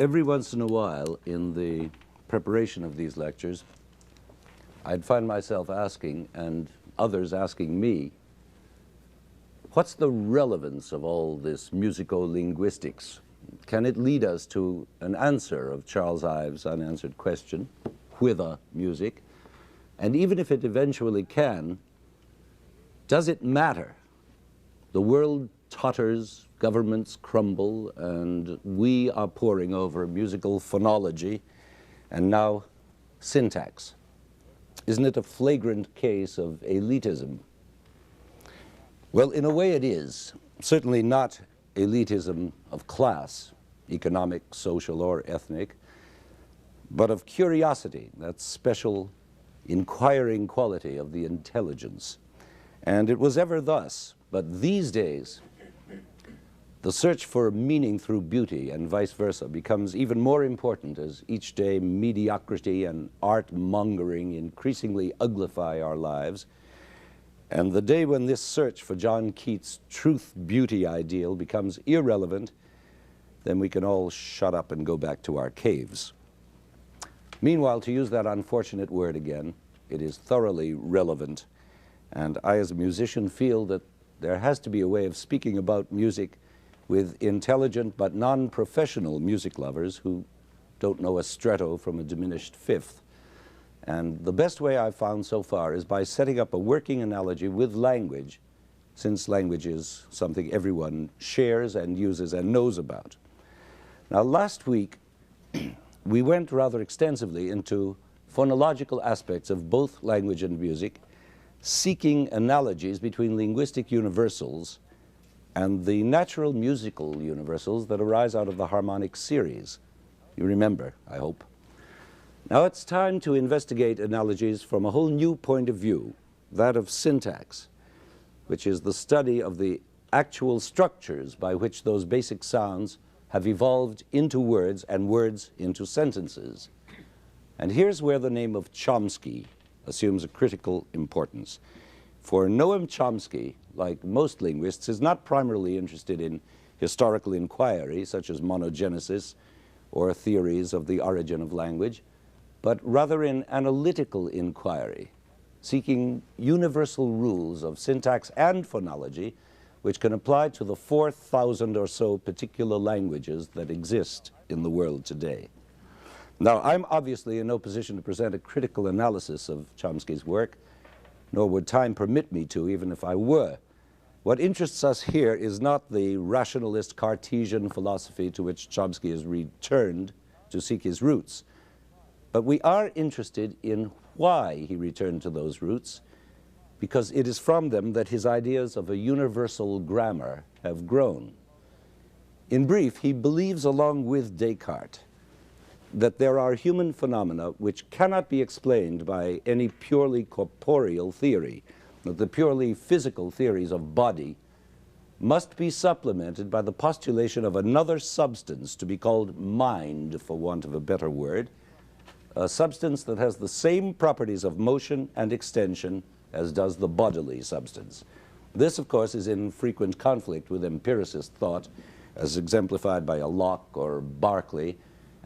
Every once in a while, in the preparation of these lectures, I'd find myself asking, and others asking me, what's the relevance of all this musico-linguistics? Can it lead us to an answer of Charles Ives' unanswered question, whither music? And even if it eventually can, does it matter? The world totters, governments crumble, and we are poring over musical phonology and now syntax. Isn't it a flagrant case of elitism? Well, in a way it is. Certainly not elitism of class, economic, social, or ethnic, but of curiosity, that special inquiring quality of the intelligence. And it was ever thus, but these days, the search for meaning through beauty and vice versa becomes even more important as each day mediocrity and art-mongering increasingly uglify our lives. And the day when this search for John Keats' truth-beauty ideal becomes irrelevant, then we can all shut up and go back to our caves. Meanwhile, to use that unfortunate word again, it is thoroughly relevant. And I, as a musician, feel that there has to be a way of speaking about music with intelligent but non-professional music lovers who don't know a stretto from a diminished fifth. And the best way I've found so far is by setting up a working analogy with language, since language is something everyone shares and uses and knows about. Now, last week, we went rather extensively into phonological aspects of both language and music, seeking analogies between linguistic universals and the natural musical universals that arise out of the harmonic series. You remember, I hope. Now it's time to investigate analogies from a whole new point of view, that of syntax, which is the study of the actual structures by which those basic sounds have evolved into words and words into sentences. And here's where the name of Chomsky assumes a critical importance. For Noam Chomsky, like most linguists, is not primarily interested in historical inquiry, such as monogenesis or theories of the origin of language, but rather in analytical inquiry, seeking universal rules of syntax and phonology which can apply to the 4,000 or so particular languages that exist in the world today. Now, I'm obviously in no position to present a critical analysis of Chomsky's work, nor would time permit me to, even if I were. What interests us here is not the rationalist Cartesian philosophy to which Chomsky has returned to seek his roots, but we are interested in why he returned to those roots, because it is from them that his ideas of a universal grammar have grown. In brief, he believes, along with Descartes, that there are human phenomena which cannot be explained by any purely corporeal theory, that the purely physical theories of body must be supplemented by the postulation of another substance to be called mind, for want of a better word, a substance that has the same properties of motion and extension as does the bodily substance. This, of course, is in frequent conflict with empiricist thought, as exemplified by a Locke or Berkeley,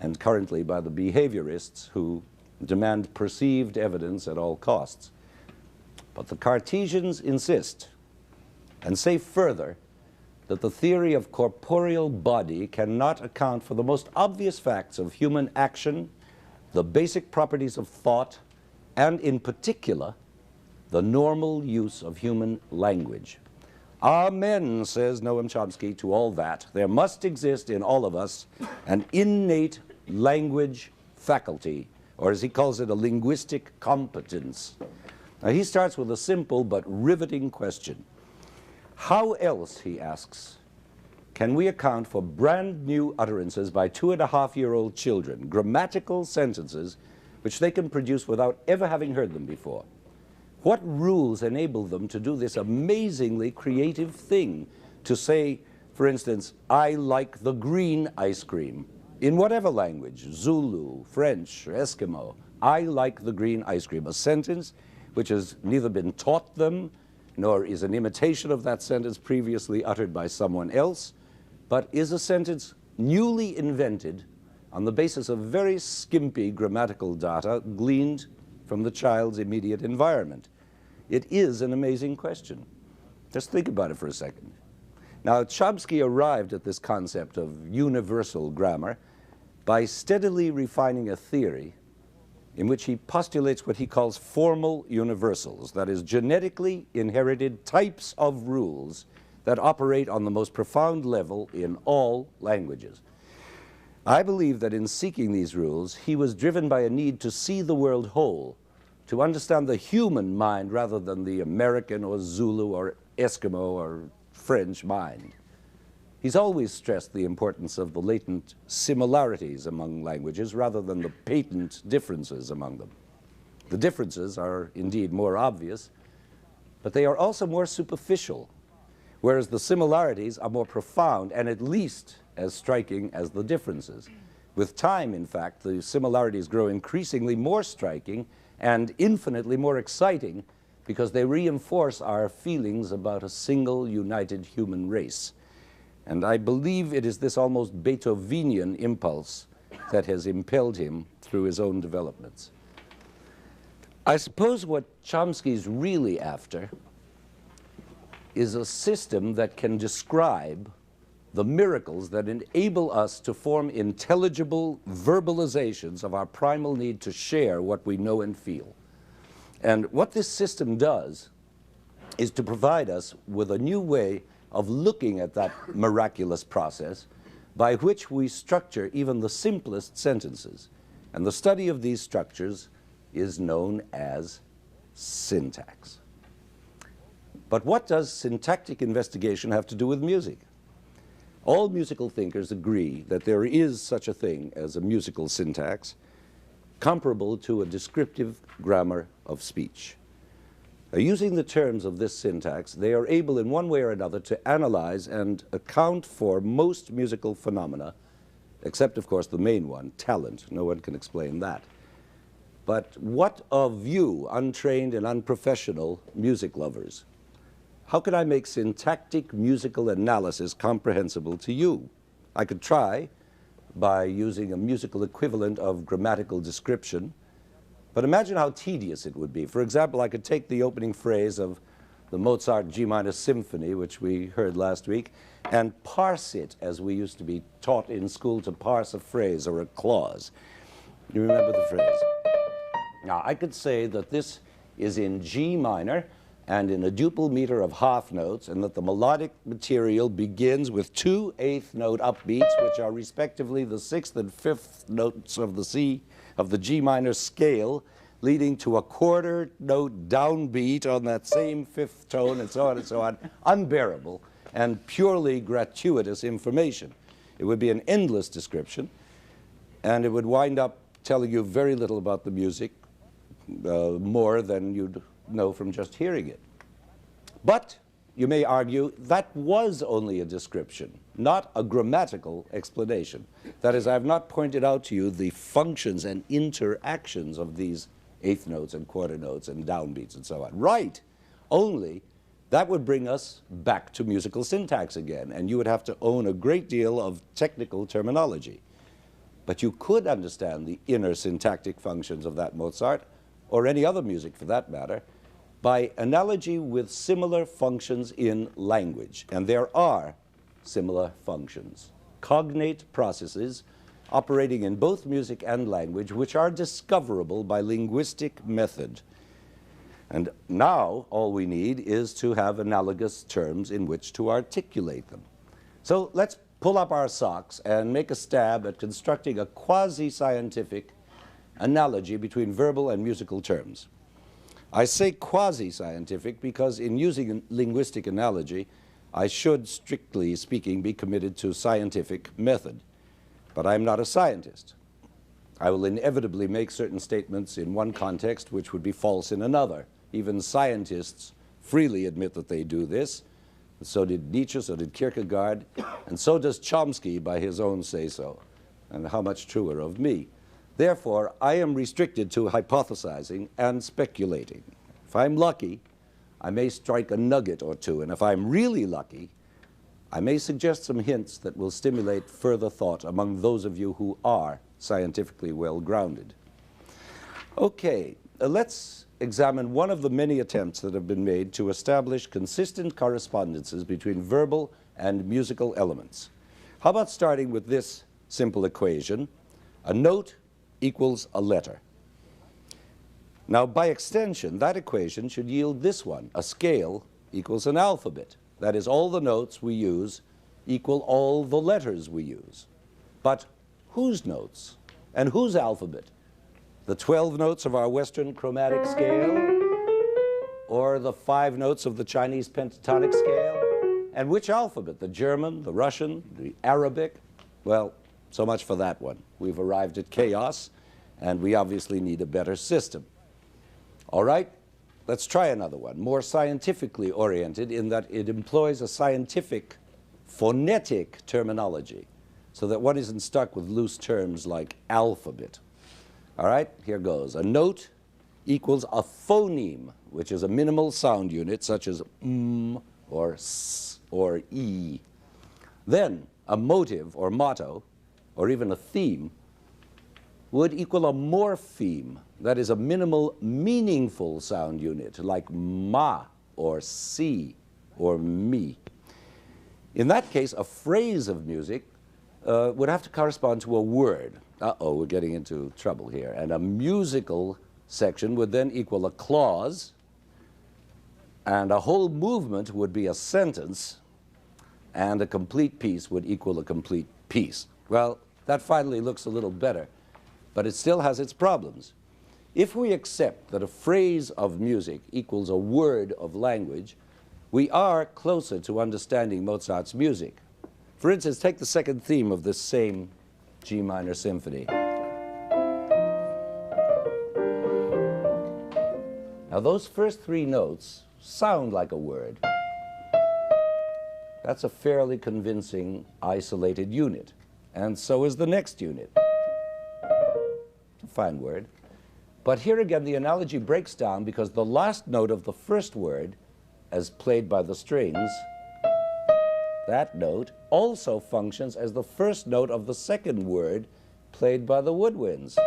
and currently by the behaviorists who demand perceived evidence at all costs. But the Cartesians insist, and say further, that the theory of corporeal body cannot account for the most obvious facts of human action, the basic properties of thought, and in particular, the normal use of human language. Amen, says Noam Chomsky, to all that. There must exist in all of us an innate language faculty, or as he calls it, a linguistic competence. Now, he starts with a simple but riveting question. How else, he asks, can we account for brand new utterances by 2.5-year-old children, grammatical sentences which they can produce without ever having heard them before? What rules enable them to do this amazingly creative thing, to say, for instance, I like the green ice cream, in whatever language, Zulu, French, or Eskimo, I like the green ice cream, a sentence which has neither been taught them, nor is an imitation of that sentence previously uttered by someone else, but is a sentence newly invented on the basis of very skimpy grammatical data gleaned from the child's immediate environment? It is an amazing question. Just think about it for a second. Now, Chomsky arrived at this concept of universal grammar by steadily refining a theory in which he postulates what he calls formal universals, that is, genetically inherited types of rules that operate on the most profound level in all languages. I believe that in seeking these rules, he was driven by a need to see the world whole, to understand the human mind rather than the American or Zulu or Eskimo or French mind. He's always stressed the importance of the latent similarities among languages rather than the patent differences among them. The differences are indeed more obvious, but they are also more superficial, whereas the similarities are more profound and at least as striking as the differences. With time, in fact, the similarities grow increasingly more striking and infinitely more exciting because they reinforce our feelings about a single united human race. And I believe it is this almost Beethovenian impulse that has impelled him through his own developments. I suppose what Chomsky's really after is a system that can describe the miracles that enable us to form intelligible verbalizations of our primal need to share what we know and feel. And what this system does is to provide us with a new way of looking at that miraculous process by which we structure even the simplest sentences. And the study of these structures is known as syntax. But what does syntactic investigation have to do with music? All musical thinkers agree that there is such a thing as a musical syntax comparable to a descriptive grammar of speech. Using the terms of this syntax, they are able in one way or another to analyze and account for most musical phenomena, except of course the main one, talent. No one can explain that. But what of you, untrained and unprofessional music lovers? How can I make syntactic musical analysis comprehensible to you? I could try by using a musical equivalent of grammatical description, but imagine how tedious it would be. For example, I could take the opening phrase of the Mozart G minor symphony, which we heard last week, and parse it as we used to be taught in school to parse a phrase or a clause. You remember the phrase? Now, I could say that this is in G minor and in a duple meter of half notes, and that the melodic material begins with two eighth note upbeats, which are respectively the sixth and fifth notes of the G minor scale, leading to a quarter note downbeat on that same fifth tone, and so on and so on. Unbearable and purely gratuitous information. It would be an endless description, and it would wind up telling you very little about the music, more than you'd know from just hearing it. But you may argue that was only a description, not a grammatical explanation. That is, I have not pointed out to you the functions and interactions of these eighth notes and quarter notes and downbeats and so on. Right, only that would bring us back to musical syntax again, and you would have to own a great deal of technical terminology. But you could understand the inner syntactic functions of that Mozart, or any other music for that matter, by analogy with similar functions in language. And there are similar functions, cognate processes operating in both music and language, which are discoverable by linguistic method. And now all we need is to have analogous terms in which to articulate them. So let's pull up our socks and make a stab at constructing a quasi-scientific analogy between verbal and musical terms. I say quasi-scientific because in using a linguistic analogy, I should, strictly speaking, be committed to scientific method. But I'm not a scientist. I will inevitably make certain statements in one context which would be false in another. Even scientists freely admit that they do this. So did Nietzsche, so did Kierkegaard, and so does Chomsky by his own say-so. And how much truer of me. Therefore, I am restricted to hypothesizing and speculating. If I'm lucky, I may strike a nugget or two, and if I'm really lucky, I may suggest some hints that will stimulate further thought among those of you who are scientifically well-grounded. Okay, let's examine one of the many attempts that have been made to establish consistent correspondences between verbal and musical elements. How about starting with this simple equation? A note equals a letter. Now, by extension, that equation should yield this one. A scale equals an alphabet. That is, all the notes we use equal all the letters we use. But whose notes and whose alphabet? The 12 notes of our Western chromatic scale, or the 5 notes of the Chinese pentatonic scale? And which alphabet? The German, the Russian, the Arabic? Well, so much for that one. We've arrived at chaos, and we obviously need a better system. All right, let's try another one, more scientifically oriented in that it employs a scientific phonetic terminology so that one isn't stuck with loose terms like alphabet. All right, here goes. A note equals a phoneme, which is a minimal sound unit such as or s or e. Then a motive or motto or even a theme would equal a morpheme, that is a minimal meaningful sound unit like ma or si or mi. In that case, a phrase of music would have to correspond to a word. Uh-oh, we're getting into trouble here. And a musical section would then equal a clause, and a whole movement would be a sentence, and a complete piece would equal a complete piece. Well, that finally looks a little better, but it still has its problems. If we accept that a phrase of music equals a word of language, we are closer to understanding Mozart's music. For instance, take the second theme of this same G minor symphony. Now, those first 3 notes sound like a word. That's a fairly convincing isolated unit. And so is the next unit. A fine word. But here again, the analogy breaks down because the last note of the first word, as played by the strings, that note also functions as the first note of the second word played by the woodwinds,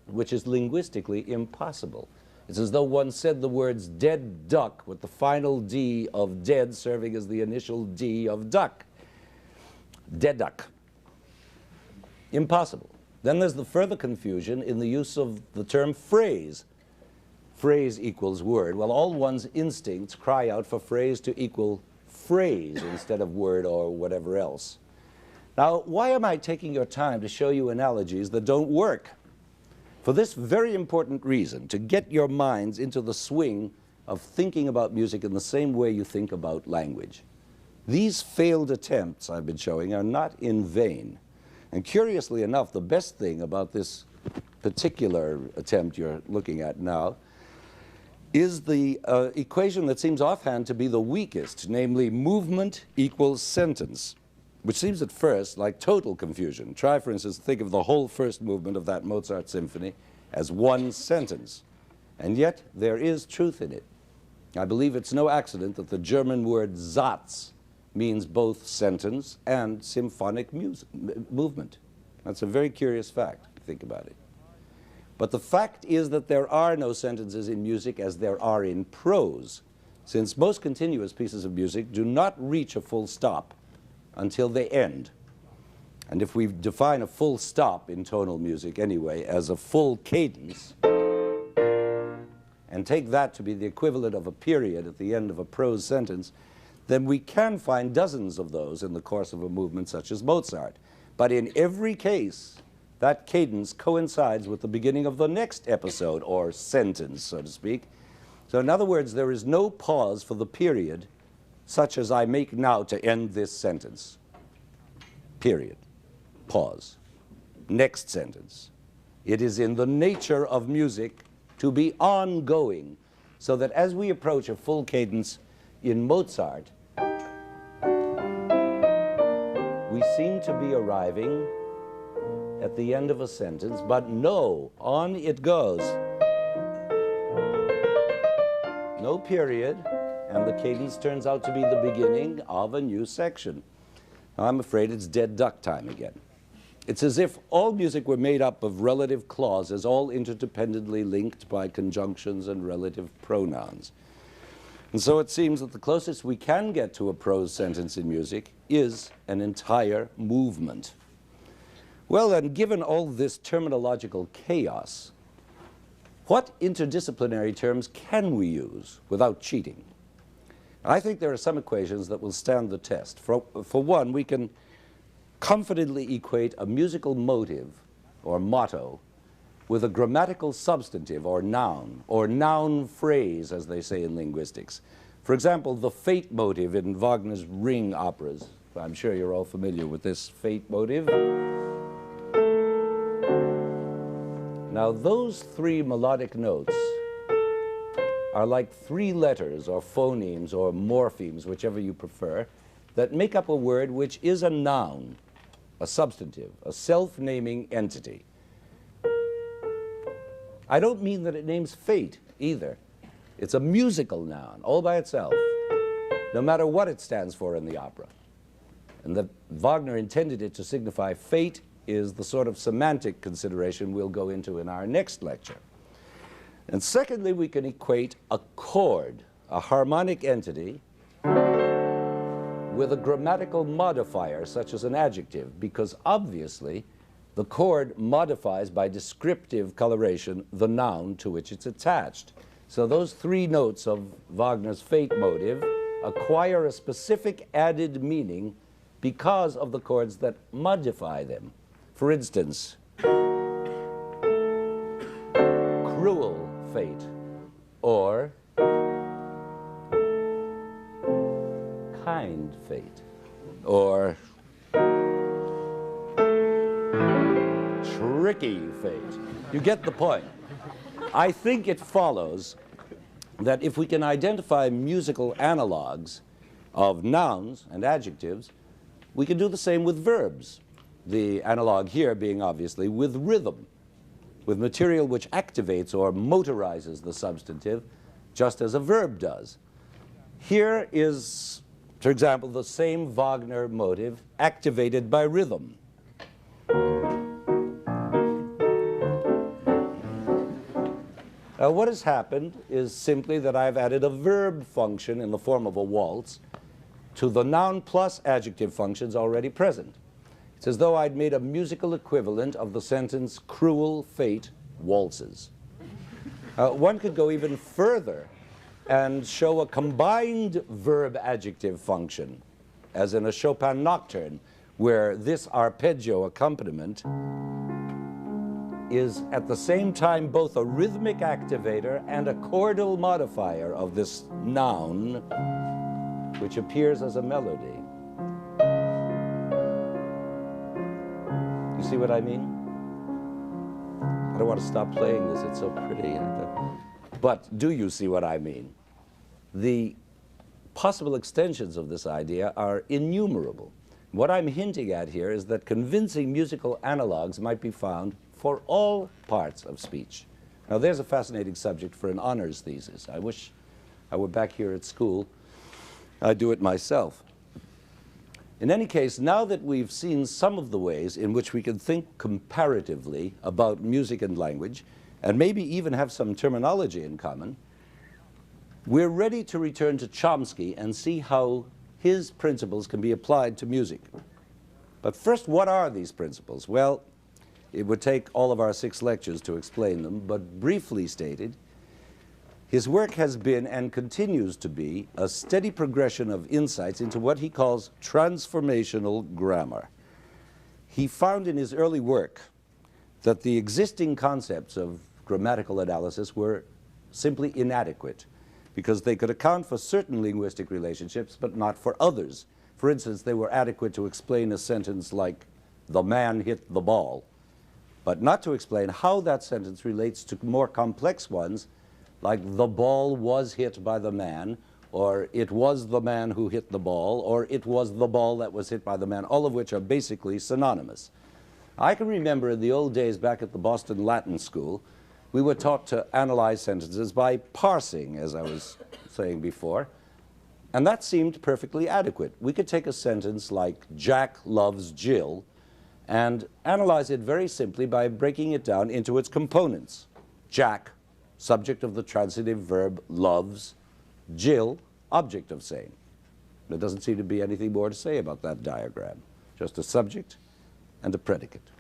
which is linguistically impossible. It's as though one said the words dead duck with the final D of dead serving as the initial D of duck. Dead duck. Impossible. Then there's the further confusion in the use of the term phrase. Phrase equals word. Well, all one's instincts cry out for phrase to equal phrase instead of word or whatever else. Now, why am I taking your time to show you analogies that don't work? For this very important reason, to get your minds into the swing of thinking about music in the same way you think about language. These failed attempts I've been showing are not in vain. And curiously enough, the best thing about this particular attempt you're looking at now is the equation that seems offhand to be the weakest, namely movement equals sentence, which seems at first like total confusion. Try, for instance, to think of the whole first movement of that Mozart symphony as one sentence. And yet, there is truth in it. I believe it's no accident that the German word Satz means both sentence and symphonic movement. That's a very curious fact, if you think about it. But the fact is that there are no sentences in music as there are in prose, since most continuous pieces of music do not reach a full stop until they end. And if we define a full stop in tonal music anyway as a full cadence, and take that to be the equivalent of a period at the end of a prose sentence, then we can find dozens of those in the course of a movement such as Mozart. But in every case, that cadence coincides with the beginning of the next episode, or sentence, so to speak. So in other words, there is no pause for the period such as I make now to end this sentence. Period. Pause. Next sentence. It is in the nature of music to be ongoing, so that as we approach a full cadence in Mozart, we seem to be arriving at the end of a sentence, but no, on it goes. No period, and the cadence turns out to be the beginning of a new section. Now, I'm afraid it's dead duck time again. It's as if all music were made up of relative clauses, all interdependently linked by conjunctions and relative pronouns. And so it seems that the closest we can get to a prose sentence in music is an entire movement. Well, then, given all this terminological chaos, what interdisciplinary terms can we use without cheating? I think there are some equations that will stand the test. For one, we can confidently equate a musical motive or motto with a grammatical substantive or noun phrase, as they say in linguistics. For example, the fate motive in Wagner's Ring operas. I'm sure you're all familiar with this fate motive. Now, those three melodic notes are like three letters or phonemes or morphemes, whichever you prefer, that make up a word which is a noun, a substantive, a self-naming entity. I don't mean that it names fate either. It's a musical noun all by itself, no matter what it stands for in the opera. And that Wagner intended it to signify fate is the sort of semantic consideration we'll go into in our next lecture. And secondly, we can equate a chord, a harmonic entity, with a grammatical modifier, such as an adjective, because obviously the chord modifies by descriptive coloration the noun to which it's attached. So those three notes of Wagner's fate motive acquire a specific added meaning because of the chords that modify them. For instance, cruel fate, or kind fate, or tricky fate. You get the point. I think it follows that if we can identify musical analogs of nouns and adjectives, we can do the same with verbs. The analog here being obviously with rhythm, with material which activates or motorizes the substantive, just as a verb does. Here is, for example, the same Wagner motive activated by rhythm. Now, what has happened is simply that I've added a verb function in the form of a waltz to the noun plus adjective functions already present. It's as though I'd made a musical equivalent of the sentence, cruel fate waltzes. One could go even further and show a combined verb-adjective function, as in a Chopin nocturne, where this arpeggio accompaniment is at the same time both a rhythmic activator and a chordal modifier of this noun, which appears as a melody. You see what I mean? I don't want to stop playing this, it's so pretty. But do you see what I mean? The possible extensions of this idea are innumerable. What I'm hinting at here is that convincing musical analogs might be found for all parts of speech. Now, there's a fascinating subject for an honors thesis. I wish I were back here at school. I do it myself. In any case, now that we've seen some of the ways in which we can think comparatively about music and language, and maybe even have some terminology in common, we're ready to return to Chomsky and see how his principles can be applied to music. But first, what are these principles? Well, it would take all of our 6 lectures to explain them, but briefly stated, his work has been and continues to be a steady progression of insights into what he calls transformational grammar. He found in his early work that the existing concepts of grammatical analysis were simply inadequate because they could account for certain linguistic relationships but not for others. For instance, they were adequate to explain a sentence like, "The man hit the ball," but not to explain how that sentence relates to more complex ones, like "the ball was hit by the man," or "it was the man who hit the ball," or "it was the ball that was hit by the man," all of which are basically synonymous. I can remember in the old days back at the Boston Latin School, we were taught to analyze sentences by parsing, as I was saying before. And that seemed perfectly adequate. We could take a sentence like, Jack loves Jill, and analyze it very simply by breaking it down into its components. Jack, subject of the transitive verb loves, Jill, object of same. There doesn't seem to be anything more to say about that diagram, just a subject and a predicate.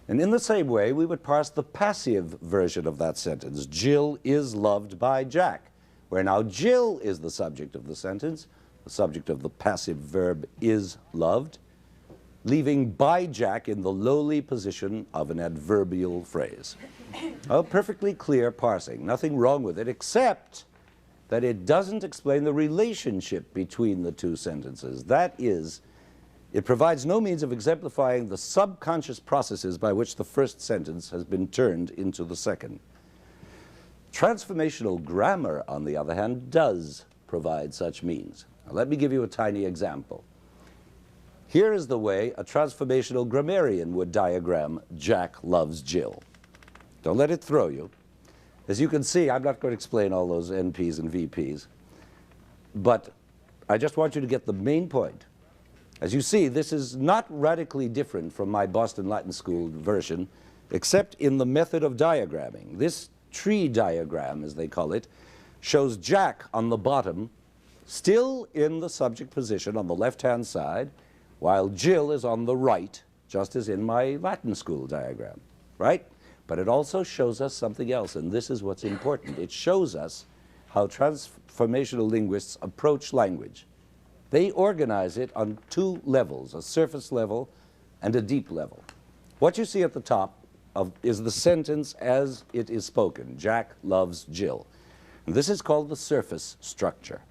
And in the same way, we would parse the passive version of that sentence. Jill is loved by Jack, where now Jill is the subject of the sentence, the subject of the passive verb is loved, leaving by Jack in the lowly position of an adverbial phrase. A perfectly clear parsing, nothing wrong with it, except that it doesn't explain the relationship between the two sentences. That is, it provides no means of exemplifying the subconscious processes by which the first sentence has been turned into the second. Transformational grammar, on the other hand, does provide such means. Now, let me give you a tiny example. Here is the way a transformational grammarian would diagram Jack loves Jill. Don't let it throw you. As you can see, I'm not going to explain all those NPs and VPs, but I just want you to get the main point. As you see, this is not radically different from my Boston Latin School version, except in the method of diagramming. This tree diagram, as they call it, shows Jack on the bottom, still in the subject position on the left-hand side, while Jill is on the right, just as in my Latin School diagram, right? But it also shows us something else, and this is what's important. It shows us how transformational linguists approach language. They organize it on two levels, a surface level and a deep level. What you see at the top is the sentence as it is spoken, Jack loves Jill. And this is called the surface structure.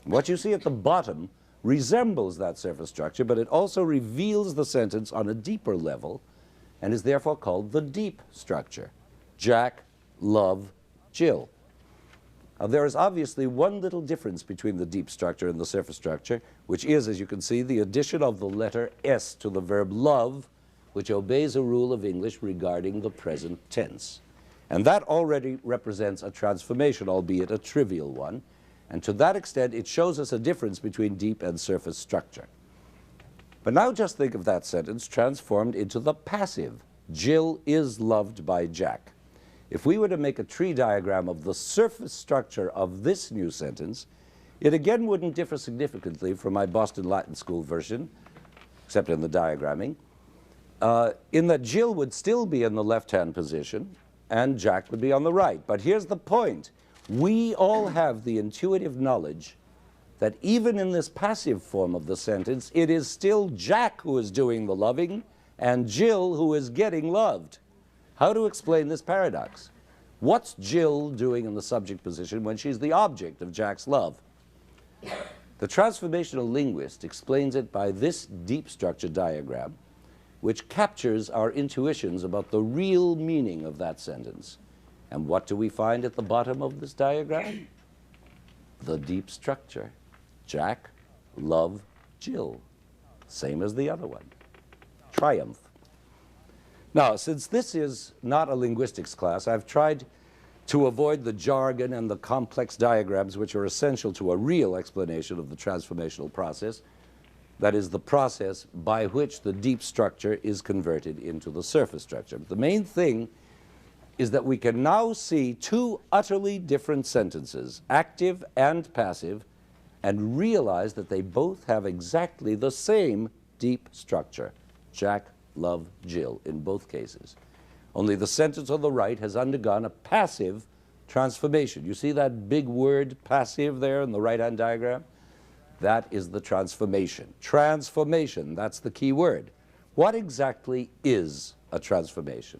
What you see at the bottom resembles that surface structure, but it also reveals the sentence on a deeper level and is therefore called the deep structure. Jack love Jill. Now, there is obviously one little difference between the deep structure and the surface structure, which is, as you can see, the addition of the letter S to the verb love, which obeys a rule of English regarding the present tense. And that already represents a transformation, albeit a trivial one. And to that extent, it shows us a difference between deep and surface structure. But now just think of that sentence transformed into the passive. Jill is loved by Jack. If we were to make a tree diagram of the surface structure of this new sentence, it again wouldn't differ significantly from my Boston Latin School version, except in the diagramming, in that Jill would still be in the left-hand position and Jack would be on the right. But here's the point. We all have the intuitive knowledge that even in this passive form of the sentence, it is still Jack who is doing the loving and Jill who is getting loved. How to explain this paradox? What's Jill doing in the subject position when she's the object of Jack's love? The transformational linguist explains it by this deep structure diagram, which captures our intuitions about the real meaning of that sentence. And what do we find at the bottom of this diagram? The deep structure. Jack, love, Jill. Same as the other one. Triumph. Now, since this is not a linguistics class, I've tried to avoid the jargon and the complex diagrams which are essential to a real explanation of the transformational process. That is, the process by which the deep structure is converted into the surface structure. But the main thing is that we can now see two utterly different sentences, active and passive, and realize that they both have exactly the same deep structure. Jack, love, Jill, in both cases. Only the sentence on the right has undergone a passive transformation. You see that big word passive there in the right-hand diagram? That is the transformation. Transformation, that's the key word. What exactly is a transformation?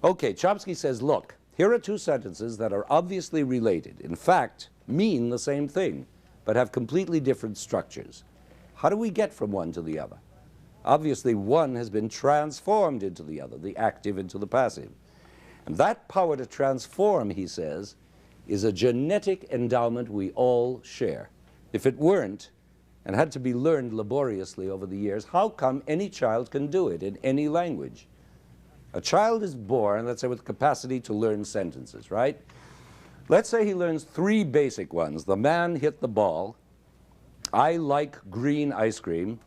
Okay, Chomsky says, look, here are two sentences that are obviously related, in fact, mean the same thing, but have completely different structures. How do we get from one to the other? Obviously, one has been transformed into the other, the active into the passive. And that power to transform, he says, is a genetic endowment we all share. If it weren't, and had to be learned laboriously over the years, how come any child can do it in any language? A child is born, let's say, with the capacity to learn sentences, right? Let's say he learns three basic ones. The man hit the ball, I like green ice cream,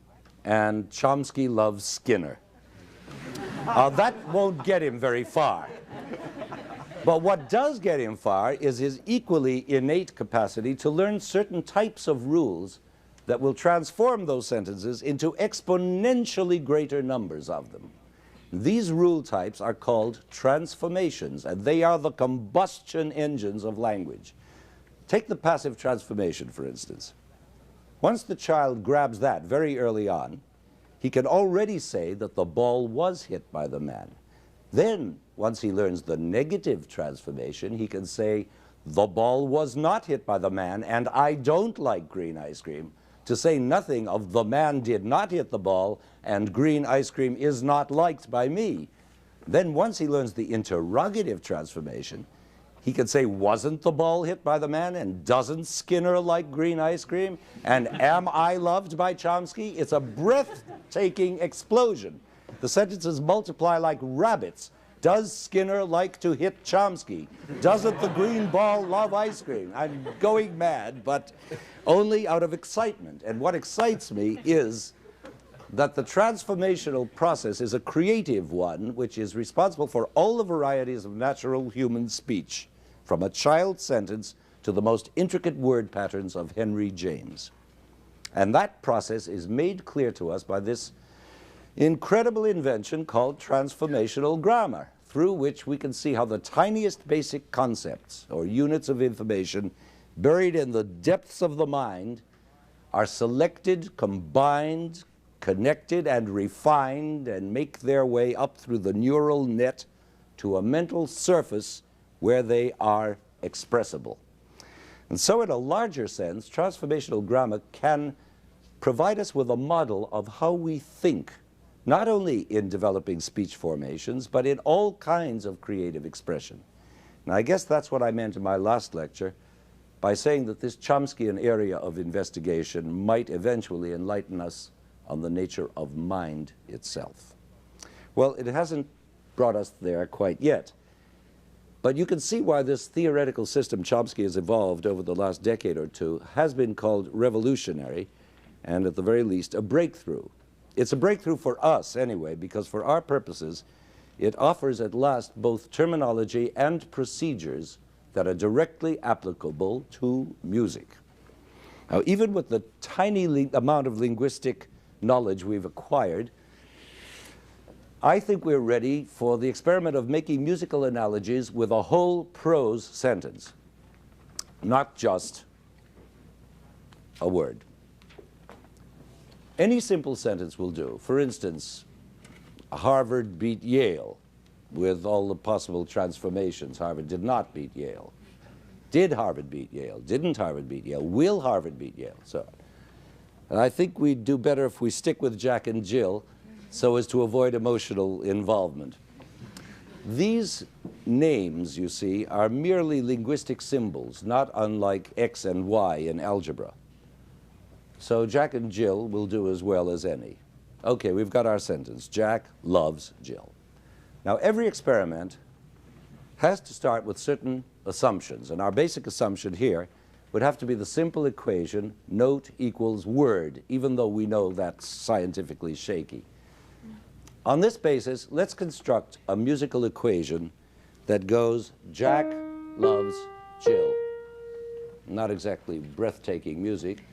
and Chomsky loves Skinner. That won't get him very far. But what does get him far is his equally innate capacity to learn certain types of rules that will transform those sentences into exponentially greater numbers of them. These rule types are called transformations, and they are the combustion engines of language. Take the passive transformation, for instance. Once the child grabs that very early on, he can already say that the ball was hit by the man. Then, once he learns the negative transformation, he can say, the ball was not hit by the man, and I don't like green ice cream, to say nothing of the man did not hit the ball, and green ice cream is not liked by me. Then once he learns the interrogative transformation, he can say, wasn't the ball hit by the man, and doesn't Skinner like green ice cream, and am I loved by Chomsky? It's a breathtaking explosion. The sentences multiply like rabbits. Does Skinner like to hit Chomsky? Doesn't the green ball love ice cream? I'm going mad, but only out of excitement. And what excites me is that the transformational process is a creative one, which is responsible for all the varieties of natural human speech, from a child's sentence to the most intricate word patterns of Henry James. And that process is made clear to us by this incredible invention called transformational grammar, through which we can see how the tiniest basic concepts or units of information buried in the depths of the mind are selected, combined, connected, and refined, and make their way up through the neural net to a mental surface where they are expressible. And so in a larger sense, transformational grammar can provide us with a model of how we think, not only in developing speech formations, but in all kinds of creative expression. And I guess that's what I meant in my last lecture by saying that this Chomskyan area of investigation might eventually enlighten us on the nature of mind itself. Well, it hasn't brought us there quite yet, but you can see why this theoretical system Chomsky has evolved over the last decade or two has been called revolutionary, and at the very least a breakthrough. It's a breakthrough for us anyway, because for our purposes it offers at last both terminology and procedures that are directly applicable to music. Now, even with the tiny amount of linguistic knowledge we've acquired, I think we're ready for the experiment of making musical analogies with a whole prose sentence, not just a word. Any simple sentence will do. For instance, Harvard beat Yale, with all the possible transformations. Harvard did not beat Yale. Did Harvard beat Yale? Didn't Harvard beat Yale? Will Harvard beat Yale? So, and I think we'd do better if we stick with Jack and Jill so as to avoid emotional involvement. These names, you see, are merely linguistic symbols, not unlike X and Y in algebra. So Jack and Jill will do as well as any. Okay, we've got our sentence. Jack loves Jill. Now, every experiment has to start with certain assumptions, and our basic assumption here would have to be the simple equation, note equals word, even though we know that's scientifically shaky. On this basis, let's construct a musical equation that goes, Jack loves Jill. Not exactly breathtaking music,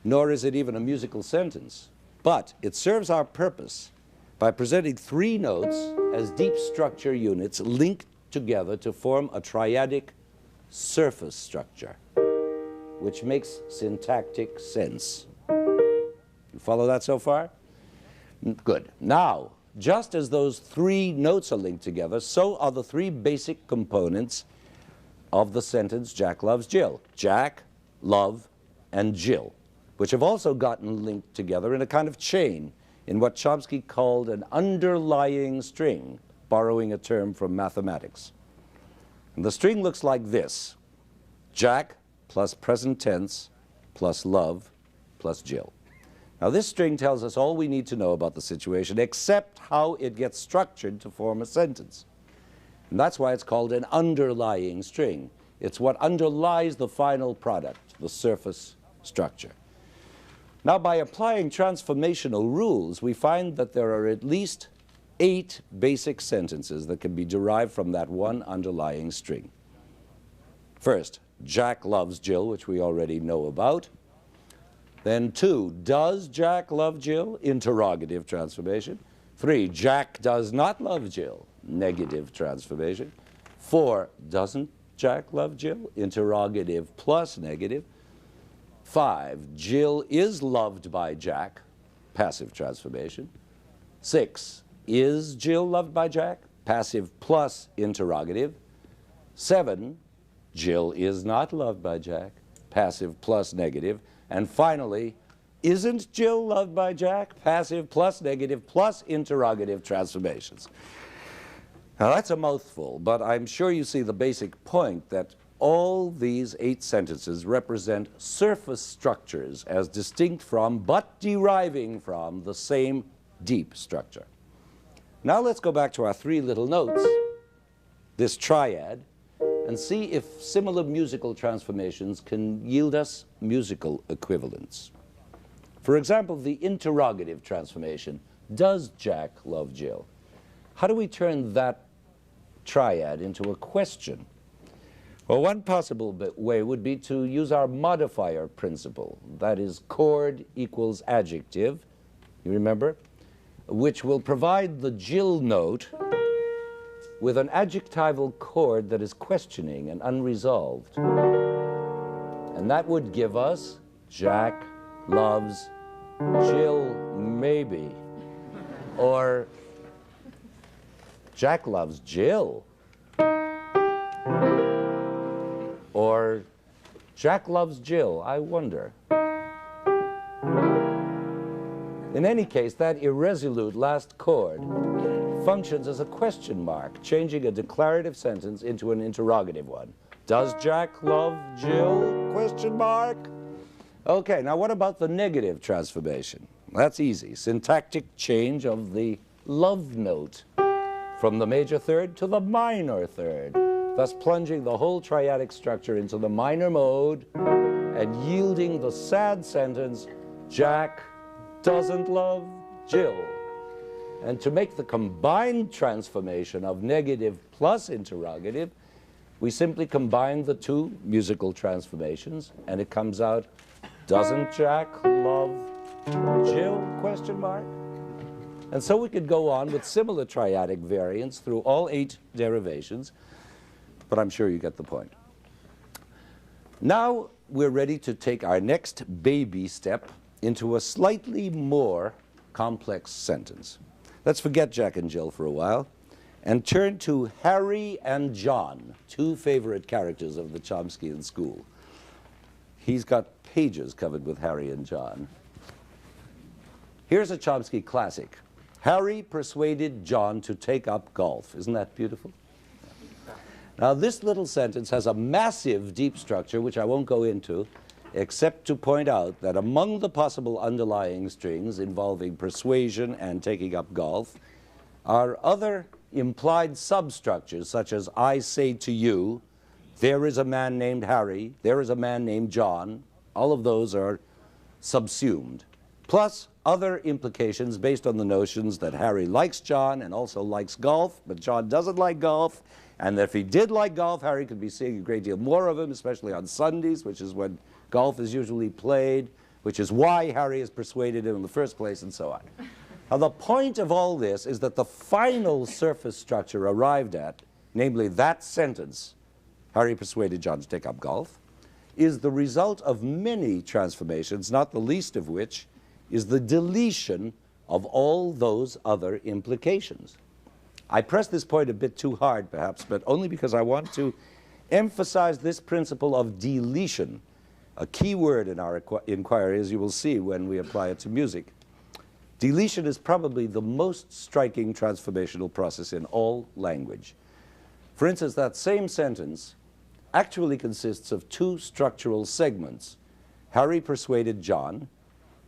nor is it even a musical sentence, but it serves our purpose by presenting three notes as deep structure units linked together to form a triadic surface structure, which makes syntactic sense. You follow that so far? Good. Now, just as those three notes are linked together, so are the three basic components of the sentence Jack loves Jill. Jack, love, and Jill, which have also gotten linked together in a kind of chain in what Chomsky called an underlying string, borrowing a term from mathematics. And the string looks like this: Jack plus present tense plus love plus Jill. Now, this string tells us all we need to know about the situation, except how it gets structured to form a sentence. And that's why it's called an underlying string. It's what underlies the final product, the surface structure. Now, by applying transformational rules, we find that there are at least 8 basic sentences that can be derived from that one underlying string. First, Jack loves Jill, which we already know about. Then 2, does Jack love Jill? Interrogative transformation. 3, Jack does not love Jill. Negative transformation. 4, doesn't Jack love Jill? Interrogative plus negative. 5, Jill is loved by Jack. Passive transformation. 6, is Jill loved by Jack? Passive plus interrogative. 7, Jill is not loved by Jack. Passive plus negative. And finally, isn't Jill loved by Jack? Passive plus negative plus interrogative transformations. Now that's a mouthful, but I'm sure you see the basic point that all these 8 sentences represent surface structures as distinct from, but deriving from, the same deep structure. Now let's go back to our 3 little notes, this triad, and see if similar musical transformations can yield us musical equivalents. For example, the interrogative transformation, does Jack love Jill? How do we turn that triad into a question? Well, one possible way would be to use our modifier principle, that is, chord equals adjective, you remember, which will provide the Jill note with an adjectival chord that is questioning and unresolved. And that would give us Jack loves Jill, maybe. Or Jack loves Jill. Or Jack loves Jill, I wonder. In any case, that irresolute last chord functions as a question mark, changing a declarative sentence into an interrogative one. Does Jack love Jill? Question mark. Okay, now what about the negative transformation? That's easy. Syntactic change of the love note from the major third to the minor third, thus plunging the whole triadic structure into the minor mode and yielding the sad sentence, Jack doesn't love Jill. And to make the combined transformation of negative plus interrogative, we simply combine the 2 musical transformations, and it comes out, doesn't Jack love Jill? Question mark. And so we could go on with similar triadic variants through all 8 derivations, but I'm sure you get the point. Now we're ready to take our next baby step into a slightly more complex sentence. Let's forget Jack and Jill for a while and turn to Harry and John, 2 favorite characters of the Chomskyan school. He's got pages covered with Harry and John. Here's a Chomsky classic. Harry persuaded John to take up golf. Isn't that beautiful? Now, this little sentence has a massive deep structure, which I won't go into, except to point out that among the possible underlying strings involving persuasion and taking up golf are other implied substructures, such as I say to you, there is a man named Harry, there is a man named John. All of those are subsumed. Plus other implications based on the notions that Harry likes John and also likes golf, but John doesn't like golf, and that if he did like golf, Harry could be seeing a great deal more of him, especially on Sundays, which is when golf is usually played, which is why Harry is persuaded in the first place, and so on. Now, the point of all this is that the final surface structure arrived at, namely that sentence, Harry persuaded John to take up golf, is the result of many transformations, not the least of which is the deletion of all those other implications. I press this point a bit too hard, perhaps, but only because I want to emphasize this principle of deletion, a key word in our inquiry, as you will see when we apply it to music. Deletion is probably the most striking transformational process in all language. For instance, that same sentence actually consists of 2 structural segments. Harry persuaded John,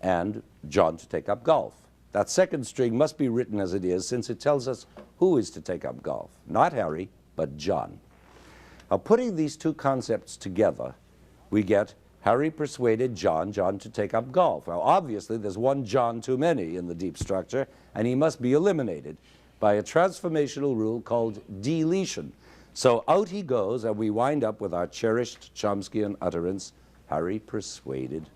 and John to take up golf. That second string must be written as it is, since it tells us who is to take up golf. Not Harry, but John. Now, putting these 2 concepts together, we get Harry persuaded John to take up golf. Now, obviously, there's one John too many in the deep structure, and he must be eliminated by a transformational rule called deletion. So out he goes, and we wind up with our cherished Chomskyan utterance, Harry persuaded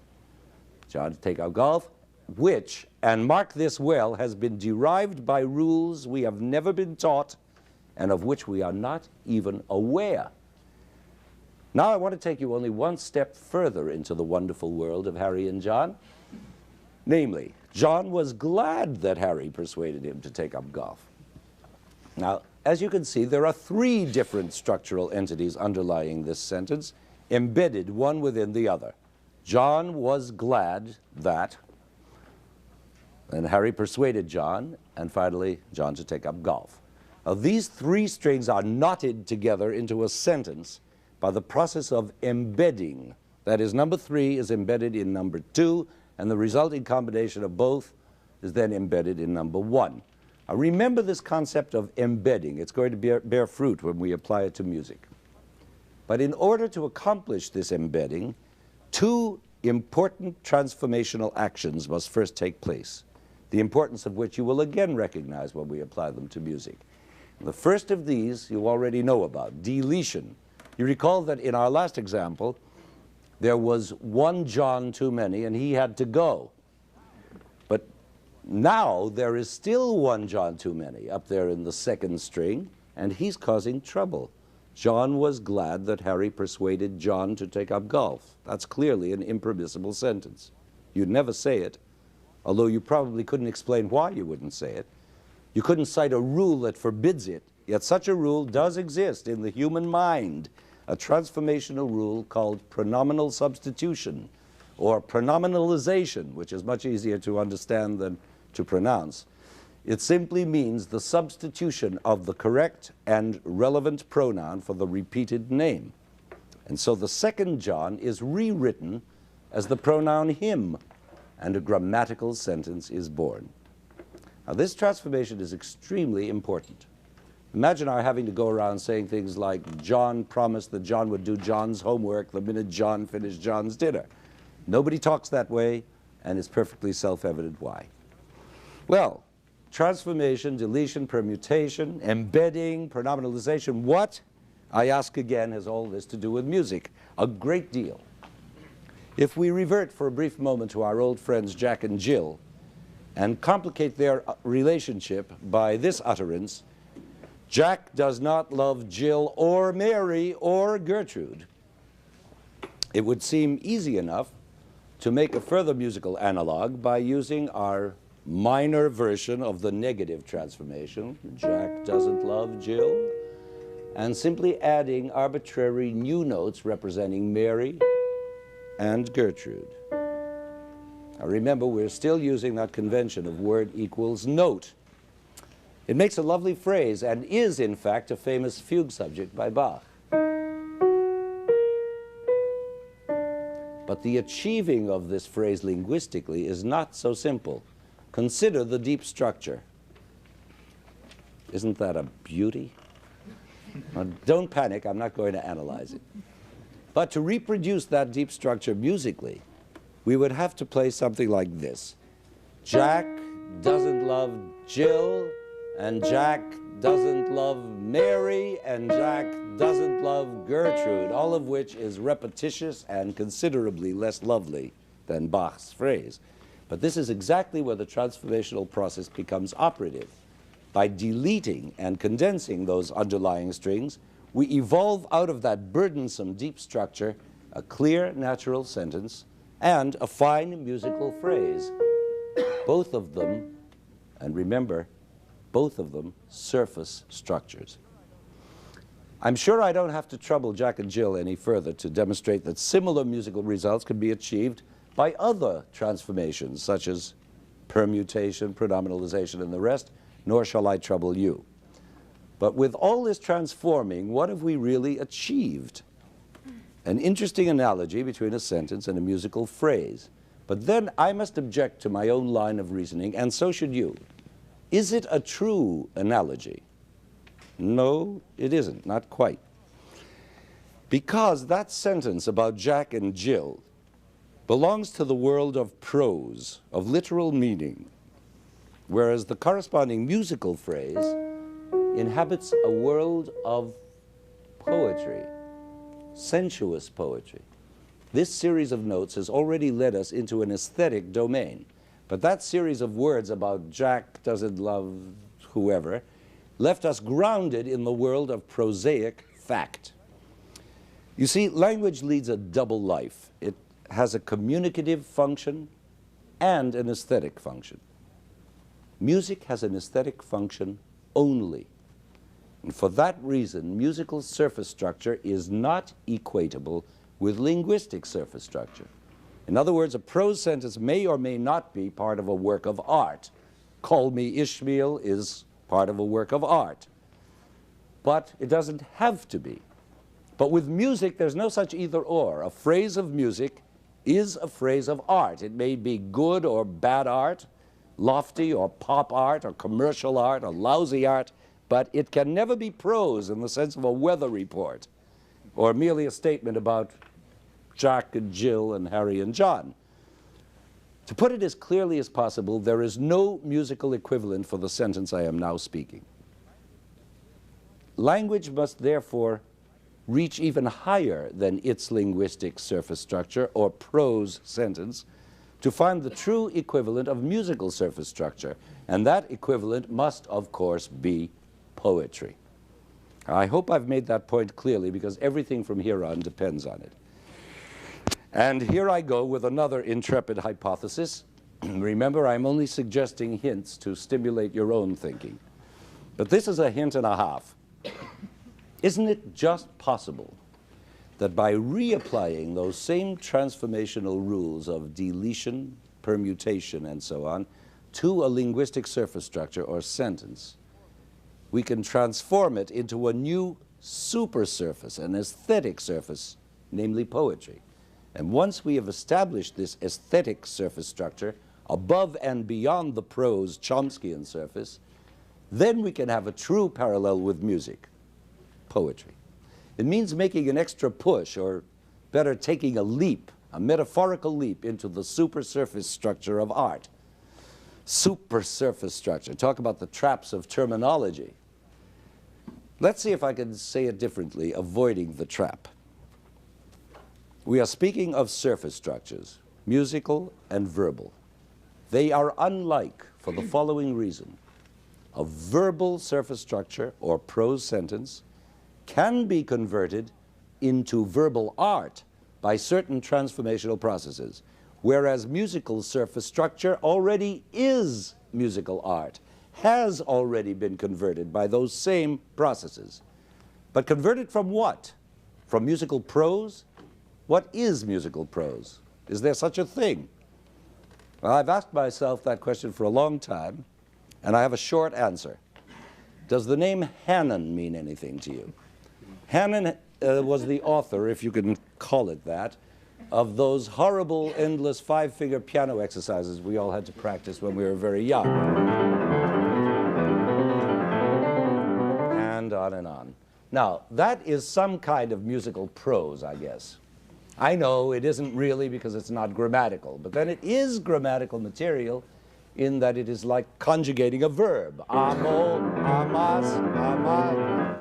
John to take up golf, which, and mark this well, has been derived by rules we have never been taught and of which we are not even aware. Now I want to take you only one step further into the wonderful world of Harry and John. Namely, John was glad that Harry persuaded him to take up golf. Now, as you can see, there are three different structural entities underlying this sentence, embedded one within the other. John was glad that, and Harry persuaded John, and finally, John to take up golf. Now, these three strings are knotted together into a sentence by the process of embedding. That is, number 3 is embedded in number 2, and the resulting combination of both is then embedded in number 1. Now, remember this concept of embedding. It's going to bear fruit when we apply it to music. But in order to accomplish this embedding, two important transformational actions must first take place, the importance of which you will again recognize when we apply them to music. The first of these you already know about, deletion. You recall that in our last example, there was one John too many, and he had to go. But now there is still one John too many up there in the second string, and he's causing trouble. John was glad that Harry persuaded John to take up golf. That's clearly an impermissible sentence. You'd never say it, although you probably couldn't explain why you wouldn't say it. You couldn't cite a rule that forbids it, yet such a rule does exist in the human mind, a transformational rule called pronominal substitution, or pronominalization, which is much easier to understand than to pronounce. It simply means the substitution of the correct and relevant pronoun for the repeated name. And so the second John is rewritten as the pronoun him, and a grammatical sentence is born. Now, this transformation is extremely important. Imagine our having to go around saying things like, John promised that John would do John's homework the minute John finished John's dinner. Nobody talks that way, and it's perfectly self-evident why. Well, transformation, deletion, permutation, embedding, pronominalization, what, I ask again, has all this to do with music? A great deal. If we revert for a brief moment to our old friends Jack and Jill, and complicate their relationship by this utterance, Jack does not love Jill or Mary or Gertrude. It would seem easy enough to make a further musical analog by using our minor version of the negative transformation, Jack doesn't love Jill, and simply adding arbitrary new notes representing Mary and Gertrude. Now remember, we're still using that convention of word equals note. It makes a lovely phrase and is, in fact, a famous fugue subject by Bach. But the achieving of this phrase linguistically is not so simple. Consider the deep structure. Isn't that a beauty? Now, don't panic, I'm not going to analyze it. But to reproduce that deep structure musically, we would have to play something like this. Jack doesn't love Jill, and Jack doesn't love Mary, and Jack doesn't love Gertrude, all of which is repetitious and considerably less lovely than Bach's phrase. But this is exactly where the transformational process becomes operative. By deleting and condensing those underlying strings, we evolve out of that burdensome deep structure a clear, natural sentence and a fine musical phrase. Both of them, and remember, both of them surface structures. I'm sure I don't have to trouble Jack and Jill any further to demonstrate that similar musical results can be achieved by other transformations, such as permutation, pronominalization, and the rest, nor shall I trouble you. But with all this transforming, what have we really achieved? An interesting analogy between a sentence and a musical phrase. But then I must object to my own line of reasoning, and so should you. Is it a true analogy? No, it isn't, not quite. Because that sentence about Jack and Jill belongs to the world of prose, of literal meaning, whereas the corresponding musical phrase inhabits a world of poetry, sensuous poetry. This series of notes has already led us into an aesthetic domain, but that series of words about Jack doesn't love whoever left us grounded in the world of prosaic fact. You see, language leads a double life. It has a communicative function and an aesthetic function. Music has an aesthetic function only. And for that reason, musical surface structure is not equatable with linguistic surface structure. In other words, a prose sentence may or may not be part of a work of art. Call Me Ishmael is part of a work of art. But it doesn't have to be. But with music, there's no such either or. A phrase of music is a phrase of art. It may be good or bad art, lofty or pop art or commercial art or lousy art, but it can never be prose in the sense of a weather report or merely a statement about Jack and Jill and Harry and John. To put it as clearly as possible, there is no musical equivalent for the sentence I am now speaking. Language must therefore reach even higher than its linguistic surface structure or prose sentence to find the true equivalent of musical surface structure, and that equivalent must, of course, be poetry. I hope I've made that point clearly, because everything from here on depends on it. And here I go with another intrepid hypothesis. Remember, I'm only suggesting hints to stimulate your own thinking. But this is a hint and a half. Isn't it just possible that by reapplying those same transformational rules of deletion, permutation, and so on, to a linguistic surface structure or sentence, we can transform it into a new supersurface, an aesthetic surface, namely poetry. And once we have established this aesthetic surface structure above and beyond the prose Chomskyan surface, then we can have a true parallel with music, poetry. It means making an extra push, or better, taking a leap, a metaphorical leap into the supersurface structure of art. Supersurface structure. Talk about the traps of terminology. Let's see if I can say it differently, avoiding the trap. We are speaking of surface structures, musical and verbal. They are unlike for the following reason. A verbal surface structure or prose sentence can be converted into verbal art by certain transformational processes, whereas musical surface structure already is musical art, has already been converted by those same processes. But converted from what? From musical prose? What is musical prose? Is there such a thing? Well, I've asked myself that question for a long time, and I have a short answer. Does the name Hanon mean anything to you? Hanon was the author, if you can call it that, of those horrible, endless five-finger piano exercises we all had to practice when we were very young. And on and on. Now, that is some kind of musical prose, I guess. I know it isn't really, because it's not grammatical, but then it is grammatical material in that it is like conjugating a verb. Amo, amas, amad.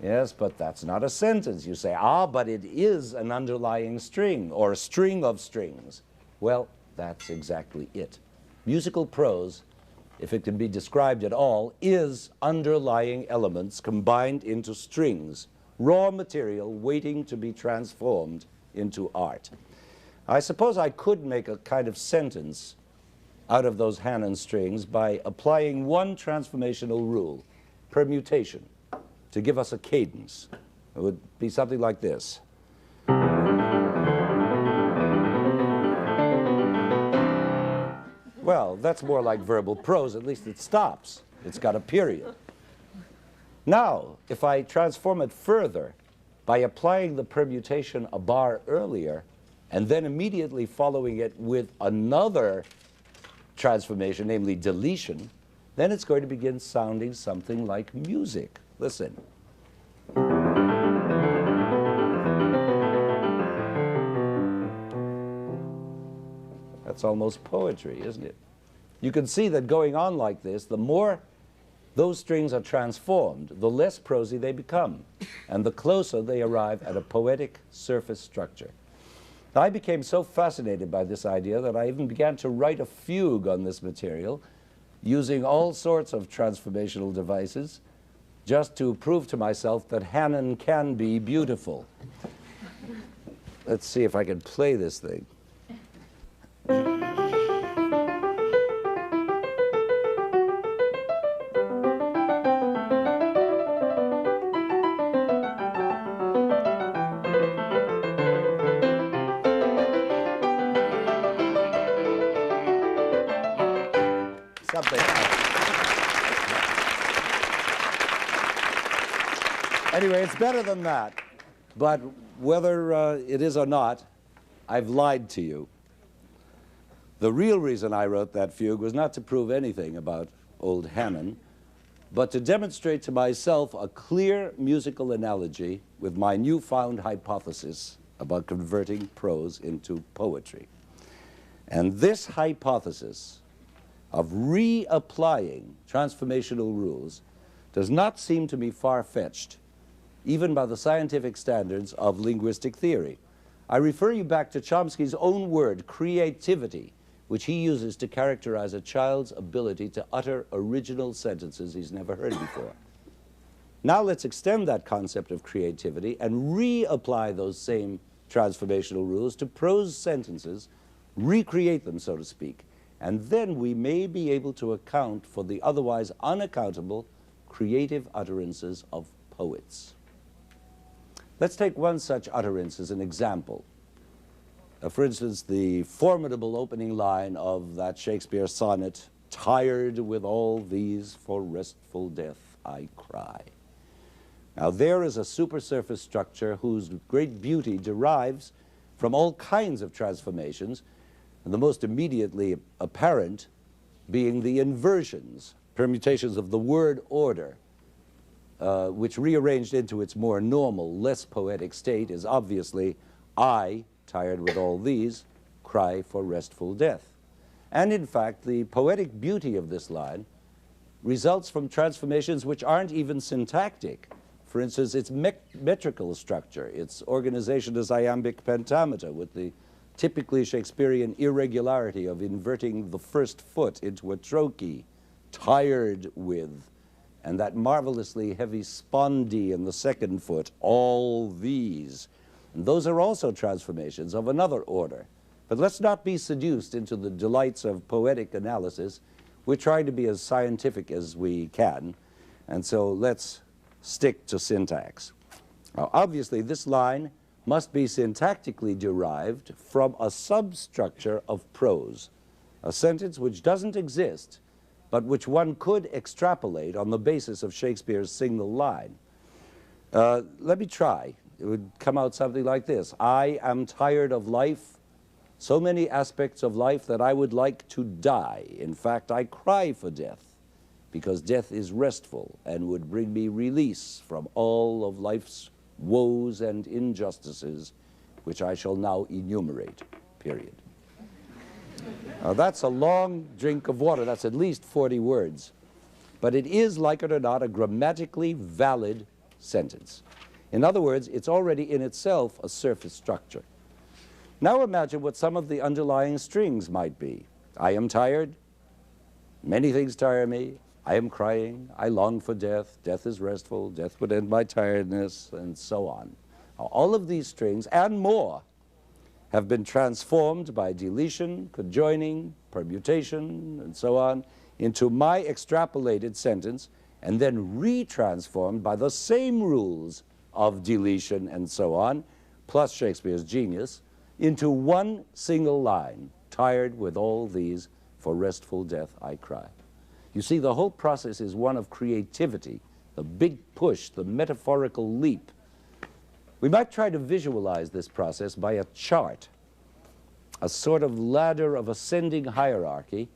Yes, but that's not a sentence. You say, but it is an underlying string, or a string of strings. Well, that's exactly it. Musical prose, if it can be described at all, is underlying elements combined into strings, raw material waiting to be transformed into art. I suppose I could make a kind of sentence out of those Hanon strings by applying one transformational rule, permutation, to give us a cadence. It would be something like this. Well, that's more like verbal prose. At least it stops. It's got a period. Now, if I transform it further by applying the permutation a bar earlier and then immediately following it with another transformation, namely deletion, then it's going to begin sounding something like music. Listen. That's almost poetry, isn't it? You can see that going on like this, the more those strings are transformed, the less prosy they become, and the closer they arrive at a poetic surface structure. I became so fascinated by this idea that I even began to write a fugue on this material using all sorts of transformational devices just to prove to myself that Hanon can be beautiful. Let's see if I can play this thing. Something else. Anyway, it's better than that. But whether it is or not, I've lied to you. The real reason I wrote that fugue was not to prove anything about old Hanon, but to demonstrate to myself a clear musical analogy with my newfound hypothesis about converting prose into poetry. And this hypothesis of reapplying transformational rules does not seem to me far-fetched, even by the scientific standards of linguistic theory. I refer you back to Chomsky's own word, creativity, which he uses to characterize a child's ability to utter original sentences he's never heard before. Now let's extend that concept of creativity and reapply those same transformational rules to prose sentences, recreate them, so to speak, and then we may be able to account for the otherwise unaccountable creative utterances of poets. Let's take one such utterance as an example. For instance, the formidable opening line of that Shakespeare sonnet, "Tired with all these, for restful death I cry." Now there is a supersurface structure whose great beauty derives from all kinds of transformations, and the most immediately apparent being the inversions, permutations of the word order, which rearranged into its more normal, less poetic state is obviously, I, tired with all these, cry for restful death. And in fact, the poetic beauty of this line results from transformations which aren't even syntactic. For instance, its metrical structure, its organization as iambic pentameter with the typically Shakespearean irregularity of inverting the first foot into a trochee, tired with, and that marvelously heavy spondee in the second foot, all these. And those are also transformations of another order. But let's not be seduced into the delights of poetic analysis. We're trying to be as scientific as we can, and so let's stick to syntax. Now, obviously, this line must be syntactically derived from a substructure of prose, a sentence which doesn't exist, but which one could extrapolate on the basis of Shakespeare's single line. Let me try. It would come out something like this. I am tired of life, so many aspects of life that I would like to die. In fact, I cry for death, because death is restful and would bring me release from all of life's woes and injustices, which I shall now enumerate, period. Now, that's a long drink of water. That's at least 40 words. But it is, like it or not, a grammatically valid sentence. In other words, it's already in itself a surface structure. Now imagine what some of the underlying strings might be. I am tired. Many things tire me. I am crying. I long for death. Death is restful. Death would end my tiredness, and so on. Now, all of these strings and more have been transformed by deletion, conjoining, permutation, and so on, into my extrapolated sentence, and then retransformed by the same rules of deletion and so on, plus Shakespeare's genius, into one single line, tired with all these, for restful death I cry. You see, the whole process is one of creativity, the big push, the metaphorical leap. We might try to visualize this process by a chart, a sort of ladder of ascending hierarchy,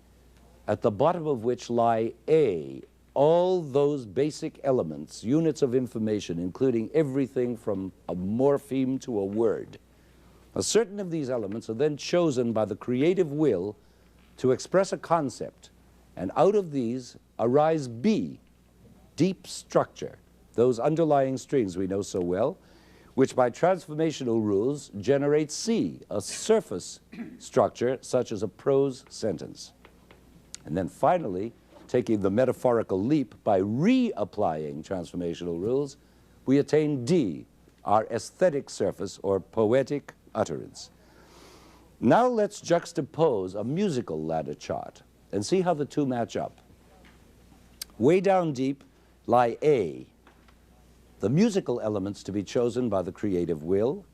at the bottom of which lie A, all those basic elements, units of information, including everything from a morpheme to a word. Now, certain of these elements are then chosen by the creative will to express a concept, and out of these arise B, deep structure, those underlying strings we know so well, which by transformational rules generate C, a surface structure such as a prose sentence. And then finally, taking the metaphorical leap by reapplying transformational rules, we attain D, our aesthetic surface or poetic utterance. Now let's juxtapose a musical ladder chart and see how the two match up. Way down deep lie A, the musical elements to be chosen by the creative will,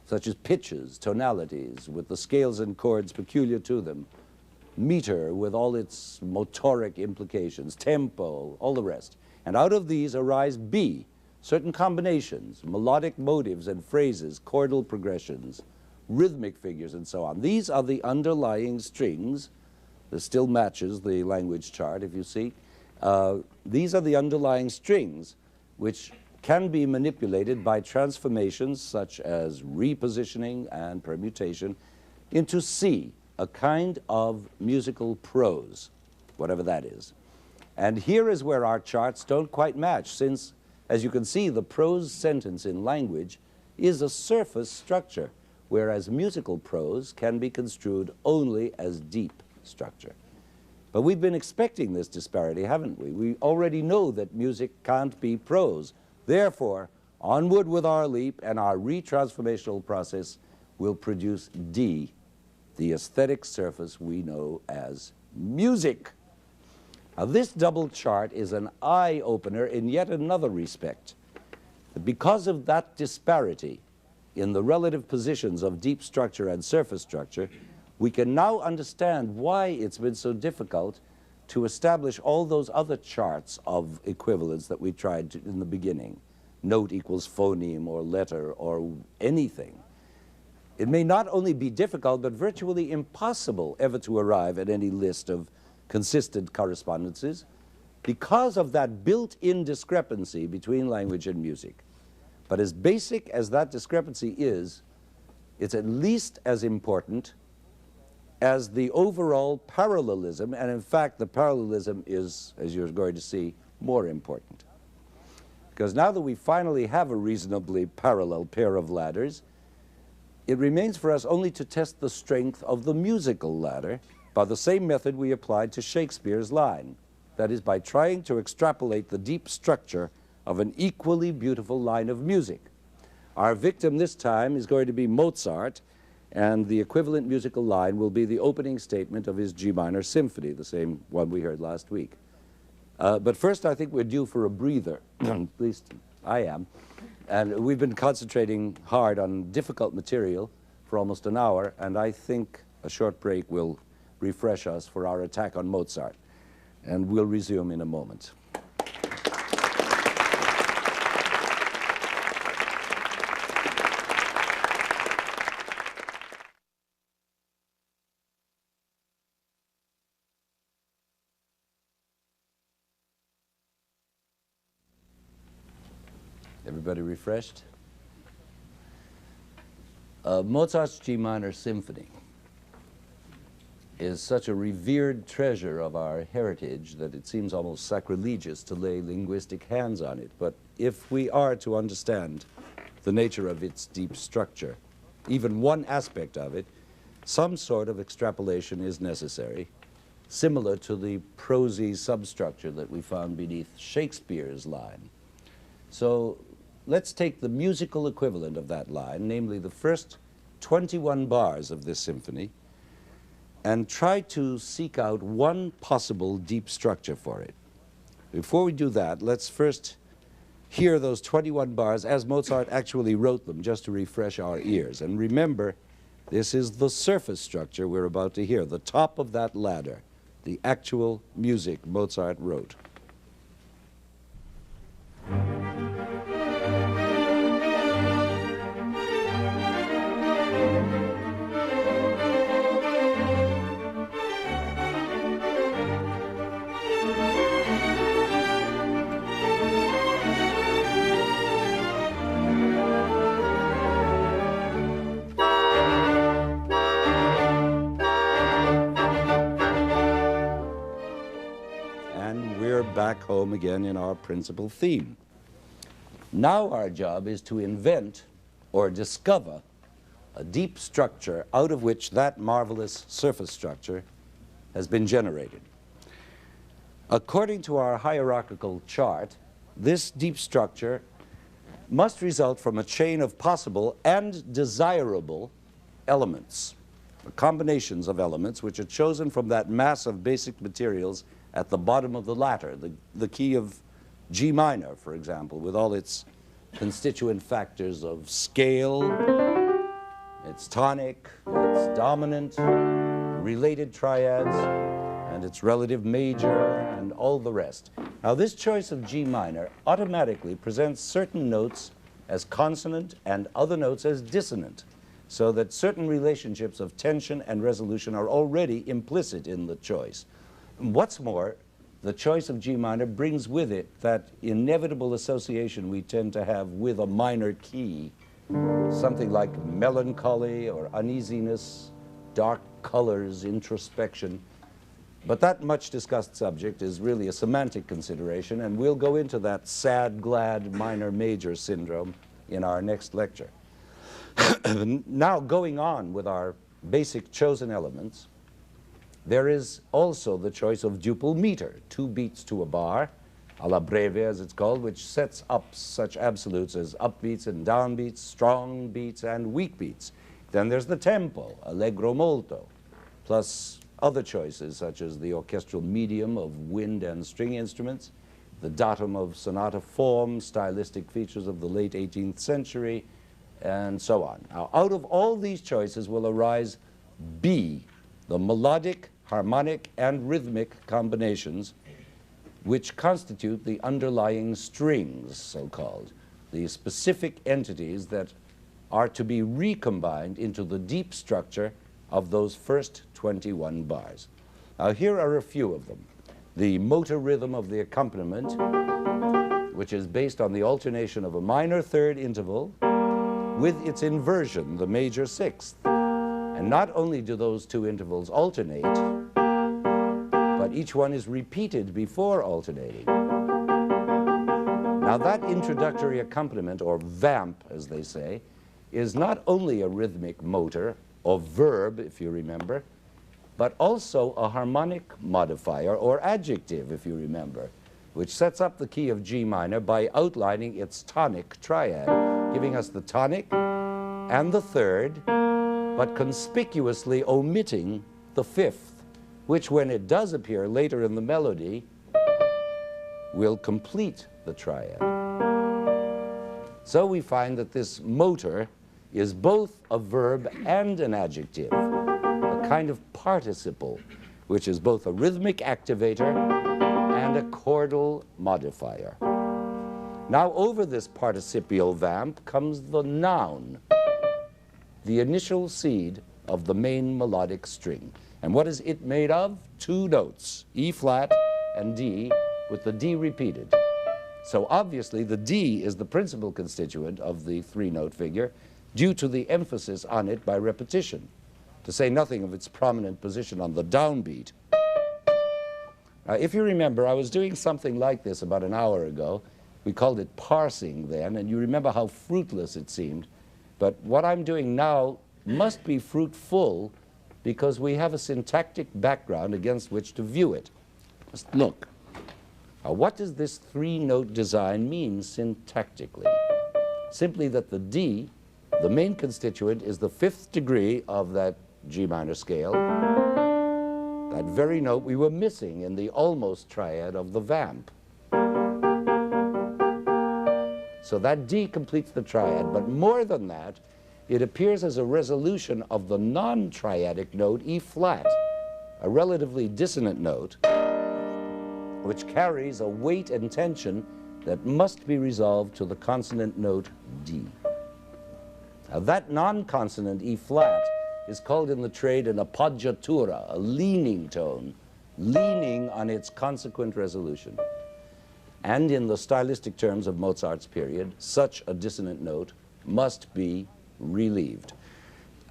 such as pitches, tonalities, with the scales and chords peculiar to them, meter with all its motoric implications, tempo, all the rest. And out of these arise B, certain combinations, melodic motives and phrases, chordal progressions, rhythmic figures, and so on. These are the underlying strings. This still matches the language chart, if you see. These are the underlying strings which can be manipulated by transformations such as repositioning and permutation into C, a kind of musical prose, whatever that is. And here is where our charts don't quite match, since, as you can see, the prose sentence in language is a surface structure, whereas musical prose can be construed only as deep structure. But we've been expecting this disparity, haven't we? We already know that music can't be prose. Therefore, onward with our leap, and our retransformational process will produce D, the aesthetic surface we know as music. Now, this double chart is an eye-opener in yet another respect. Because of that disparity in the relative positions of deep structure and surface structure, we can now understand why it's been so difficult to establish all those other charts of equivalence that we tried in the beginning. Note equals phoneme or letter or anything. It may not only be difficult, but virtually impossible ever to arrive at any list of consistent correspondences because of that built-in discrepancy between language and music. But as basic as that discrepancy is, it's at least as important as the overall parallelism, and in fact the parallelism is, as you're going to see, more important. Because now that we finally have a reasonably parallel pair of ladders, it remains for us only to test the strength of the musical ladder by the same method we applied to Shakespeare's line. That is, by trying to extrapolate the deep structure of an equally beautiful line of music. Our victim this time is going to be Mozart, and the equivalent musical line will be the opening statement of his G minor symphony, the same one we heard last week. But first, I think we're due for a breather. At least I am. And we've been concentrating hard on difficult material for almost an hour, and I think a short break will refresh us for our attack on Mozart. And we'll resume in a moment. Everybody refreshed? Mozart's G minor symphony is such a revered treasure of our heritage that it seems almost sacrilegious to lay linguistic hands on it. But if we are to understand the nature of its deep structure, even one aspect of it, some sort of extrapolation is necessary, similar to the prosy substructure that we found beneath Shakespeare's line. So let's take the musical equivalent of that line, namely the first 21 bars of this symphony, and try to seek out one possible deep structure for it. Before we do that, let's first hear those 21 bars as Mozart actually wrote them, just to refresh our ears. And remember, this is the surface structure we're about to hear, the top of that ladder, the actual music Mozart wrote. back home again in our principal theme. Now our job is to invent or discover a deep structure out of which that marvelous surface structure has been generated. According to our hierarchical chart, this deep structure must result from a chain of possible and desirable elements, combinations of elements which are chosen from that mass of basic materials at the bottom of the ladder, the key of G minor, for example, with all its constituent factors of scale, its tonic, its dominant, related triads, and its relative major, and all the rest. Now, this choice of G minor automatically presents certain notes as consonant and other notes as dissonant, so that certain relationships of tension and resolution are already implicit in the choice. What's more, the choice of G minor brings with it that inevitable association we tend to have with a minor key, something like melancholy or uneasiness, dark colors, introspection. But that much discussed subject is really a semantic consideration, and we'll go into that sad, glad, minor, major syndrome in our next lecture. Now, going on with our basic chosen elements, there is also the choice of duple meter, 2 beats to a bar, alla breve as it's called, which sets up such absolutes as upbeats and downbeats, strong beats and weak beats. Then there's the tempo, allegro molto, plus other choices such as the orchestral medium of wind and string instruments, the datum of sonata form, stylistic features of the late 18th century, and so on. Now, out of all these choices will arise B, the melodic, harmonic, and rhythmic combinations which constitute the underlying strings, so-called, the specific entities that are to be recombined into the deep structure of those first 21 bars. Now, here are a few of them. The motor rhythm of the accompaniment, which is based on the alternation of a minor third interval with its inversion, the major sixth. And not only do those two intervals alternate, but each one is repeated before alternating. Now, that introductory accompaniment, or vamp, as they say, is not only a rhythmic motor, or verb, if you remember, but also a harmonic modifier, or adjective, if you remember, which sets up the key of G minor by outlining its tonic triad, giving us the tonic and the third, but conspicuously omitting the fifth, which, when it does appear later in the melody, will complete the triad. So we find that this motor is both a verb and an adjective, a kind of participle, which is both a rhythmic activator and a chordal modifier. Now, over this participial vamp comes the noun, the initial seed of the main melodic string. And what is it made of? 2 notes, E flat and D, with the D repeated. So obviously the D is the principal constituent of the 3-note figure due to the emphasis on it by repetition, to say nothing of its prominent position on the downbeat. If you remember, I was doing something like this about an hour ago. We called it parsing then, and you remember how fruitless it seemed. But what I'm doing now must be fruitful because we have a syntactic background against which to view it. Just look. Now, what does this 3-note design mean syntactically? Simply that the D, the main constituent, is the 5th degree of that G minor scale, that very note we were missing in the almost triad of the vamp. So that D completes the triad, but more than that, it appears as a resolution of the non-triadic note E flat, a relatively dissonant note, which carries a weight and tension that must be resolved to the consonant note D. Now, that non-consonant E flat is called in the trade an appoggiatura, a leaning tone, leaning on its consequent resolution. And in the stylistic terms of Mozart's period, such a dissonant note must be relieved.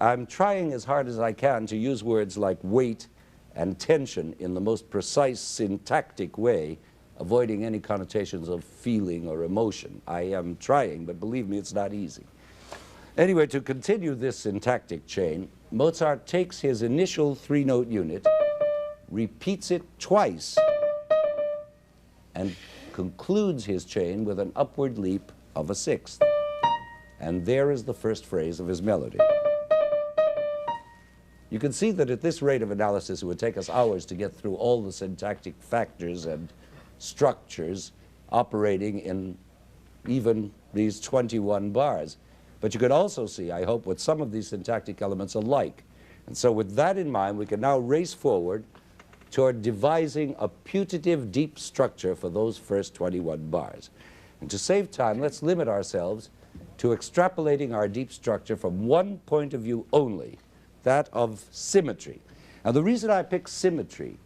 I'm trying as hard as I can to use words like weight and tension in the most precise syntactic way avoiding any connotations of feeling or emotion. I am trying, but believe me, it's not easy. Anyway, to continue this syntactic chain, Mozart takes his initial three-note unit, repeats it twice, and concludes his chain with an upward leap of a sixth. And there is the first phrase of his melody. You can see that at this rate of analysis, it would take us hours to get through all the syntactic factors and structures operating in even these 21 bars. But you could also see, I hope, what some of these syntactic elements are like. And so with that in mind, we can now race forward toward devising a putative deep structure for those first 21 bars. And to save time, let's limit ourselves to extrapolating our deep structure from one point of view only, that of symmetry. Now, the reason I pick symmetry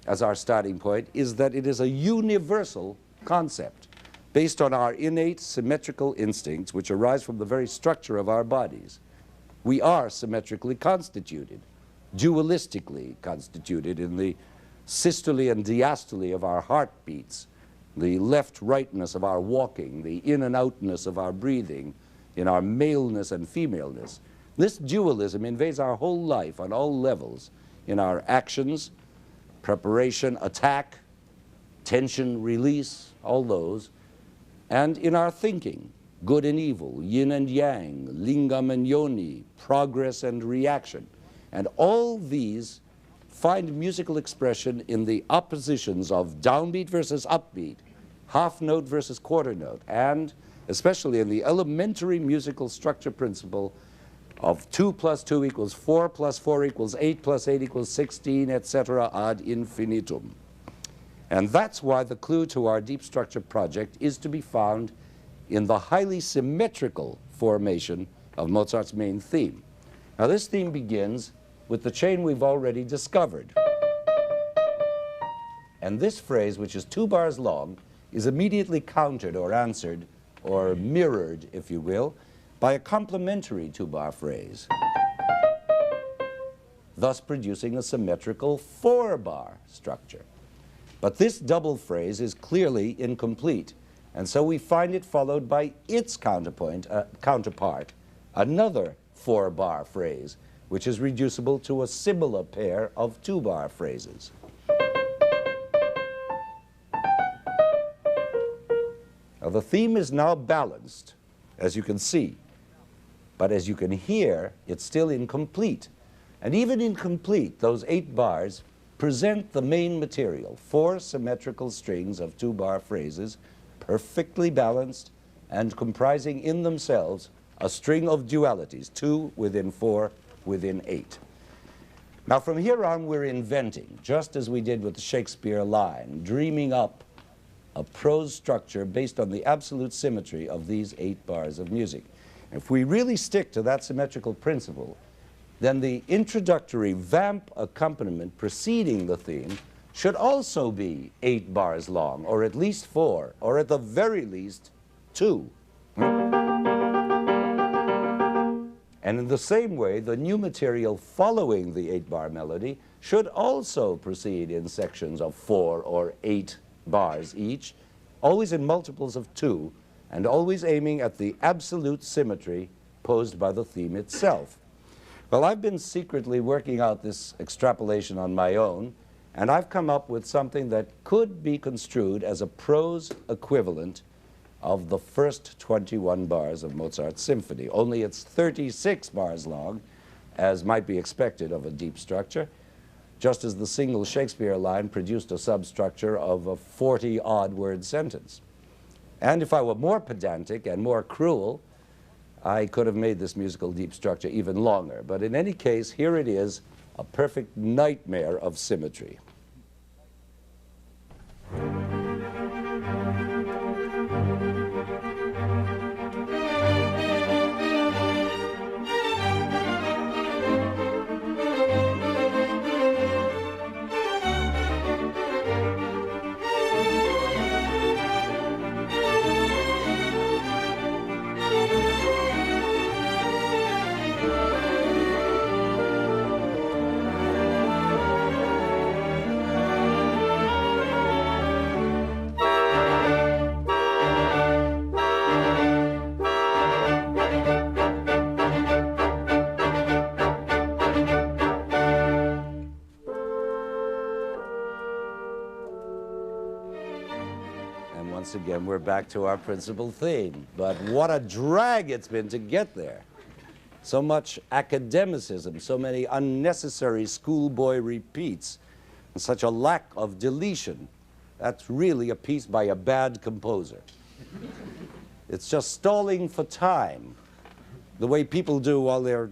as our starting point is that it is a universal concept based on our innate symmetrical instincts, which arise from the very structure of our bodies. We are symmetrically constituted, dualistically constituted in the systole and diastole of our heartbeats, the left-rightness of our walking, the in and outness of our breathing, in our maleness and femaleness. This dualism invades our whole life on all levels, in our actions, preparation, attack, tension, release, all those, and in our thinking, good and evil, yin and yang, lingam and yoni, progress and reaction. And all these find musical expression in the oppositions of downbeat versus upbeat, half note versus quarter note, and especially in the elementary musical structure principle of 2 plus 2 equals 4 plus 4 equals 8 plus 8 equals 16, etc. ad infinitum. And that's why the clue to our deep structure project is to be found in the highly symmetrical formation of Mozart's main theme. Now, this theme begins with the chain we've already discovered. And this phrase, which is 2 bars long, is immediately countered or answered or mirrored, if you will, by a complementary 2-bar phrase, thus producing a symmetrical 4-bar structure. But this double phrase is clearly incomplete, and so we find it followed by its counterpart, another 4-bar phrase, which is reducible to a similar pair of 2-bar phrases. Now, the theme is now balanced, as you can see. But as you can hear, it's still incomplete. And even incomplete, those 8 bars present the main material, 4 symmetrical strings of 2-bar phrases, perfectly balanced and comprising in themselves a string of dualities, 2 within 4 within 8. Now, from here on, we're inventing, just as we did with the Shakespeare line, dreaming up a prose structure based on the absolute symmetry of these 8 bars of music. If we really stick to that symmetrical principle, then the introductory vamp accompaniment preceding the theme should also be 8 bars long, or at least 4, or at the very least 2. And in the same way, the new material following the 8-bar melody should also proceed in sections of 4 or 8 bars each, always in multiples of 2, and always aiming at the absolute symmetry posed by the theme itself. Well, I've been secretly working out this extrapolation on my own, and I've come up with something that could be construed as a prose equivalent of the first 21 bars of Mozart's symphony, only it's 36 bars long, as might be expected of a deep structure, just as the single Shakespeare line produced a substructure of a 40-odd word sentence. And if I were more pedantic and more cruel, I could have made this musical deep structure even longer. But in any case, here it is, a perfect nightmare of symmetry. once again, we're back to our principal theme. But what a drag it's been to get there. So much academicism, so many unnecessary schoolboy repeats, and such a lack of deletion. That's really a piece by a bad composer. It's just stalling for time, the way people do while they're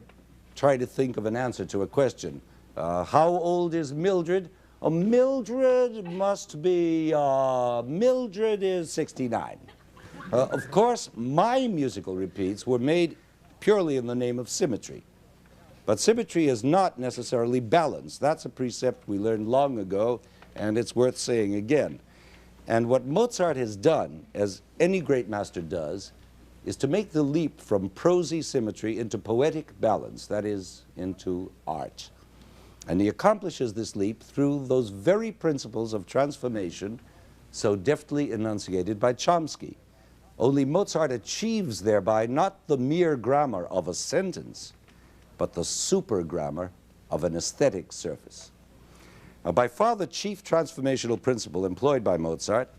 trying to think of an answer to a question. How old is Mildred? Mildred must be, Mildred is 69. Of course, my musical repeats were made purely in the name of symmetry. But symmetry is not necessarily balance. That's a precept we learned long ago, and it's worth saying again. And what Mozart has done, as any great master does, is to make the leap from prosy symmetry into poetic balance, that is, into art. And he accomplishes this leap through those very principles of transformation so deftly enunciated by Chomsky. Only Mozart achieves thereby not the mere grammar of a sentence, but the super grammar of an aesthetic surface. Now, by far the chief transformational principle employed by Mozart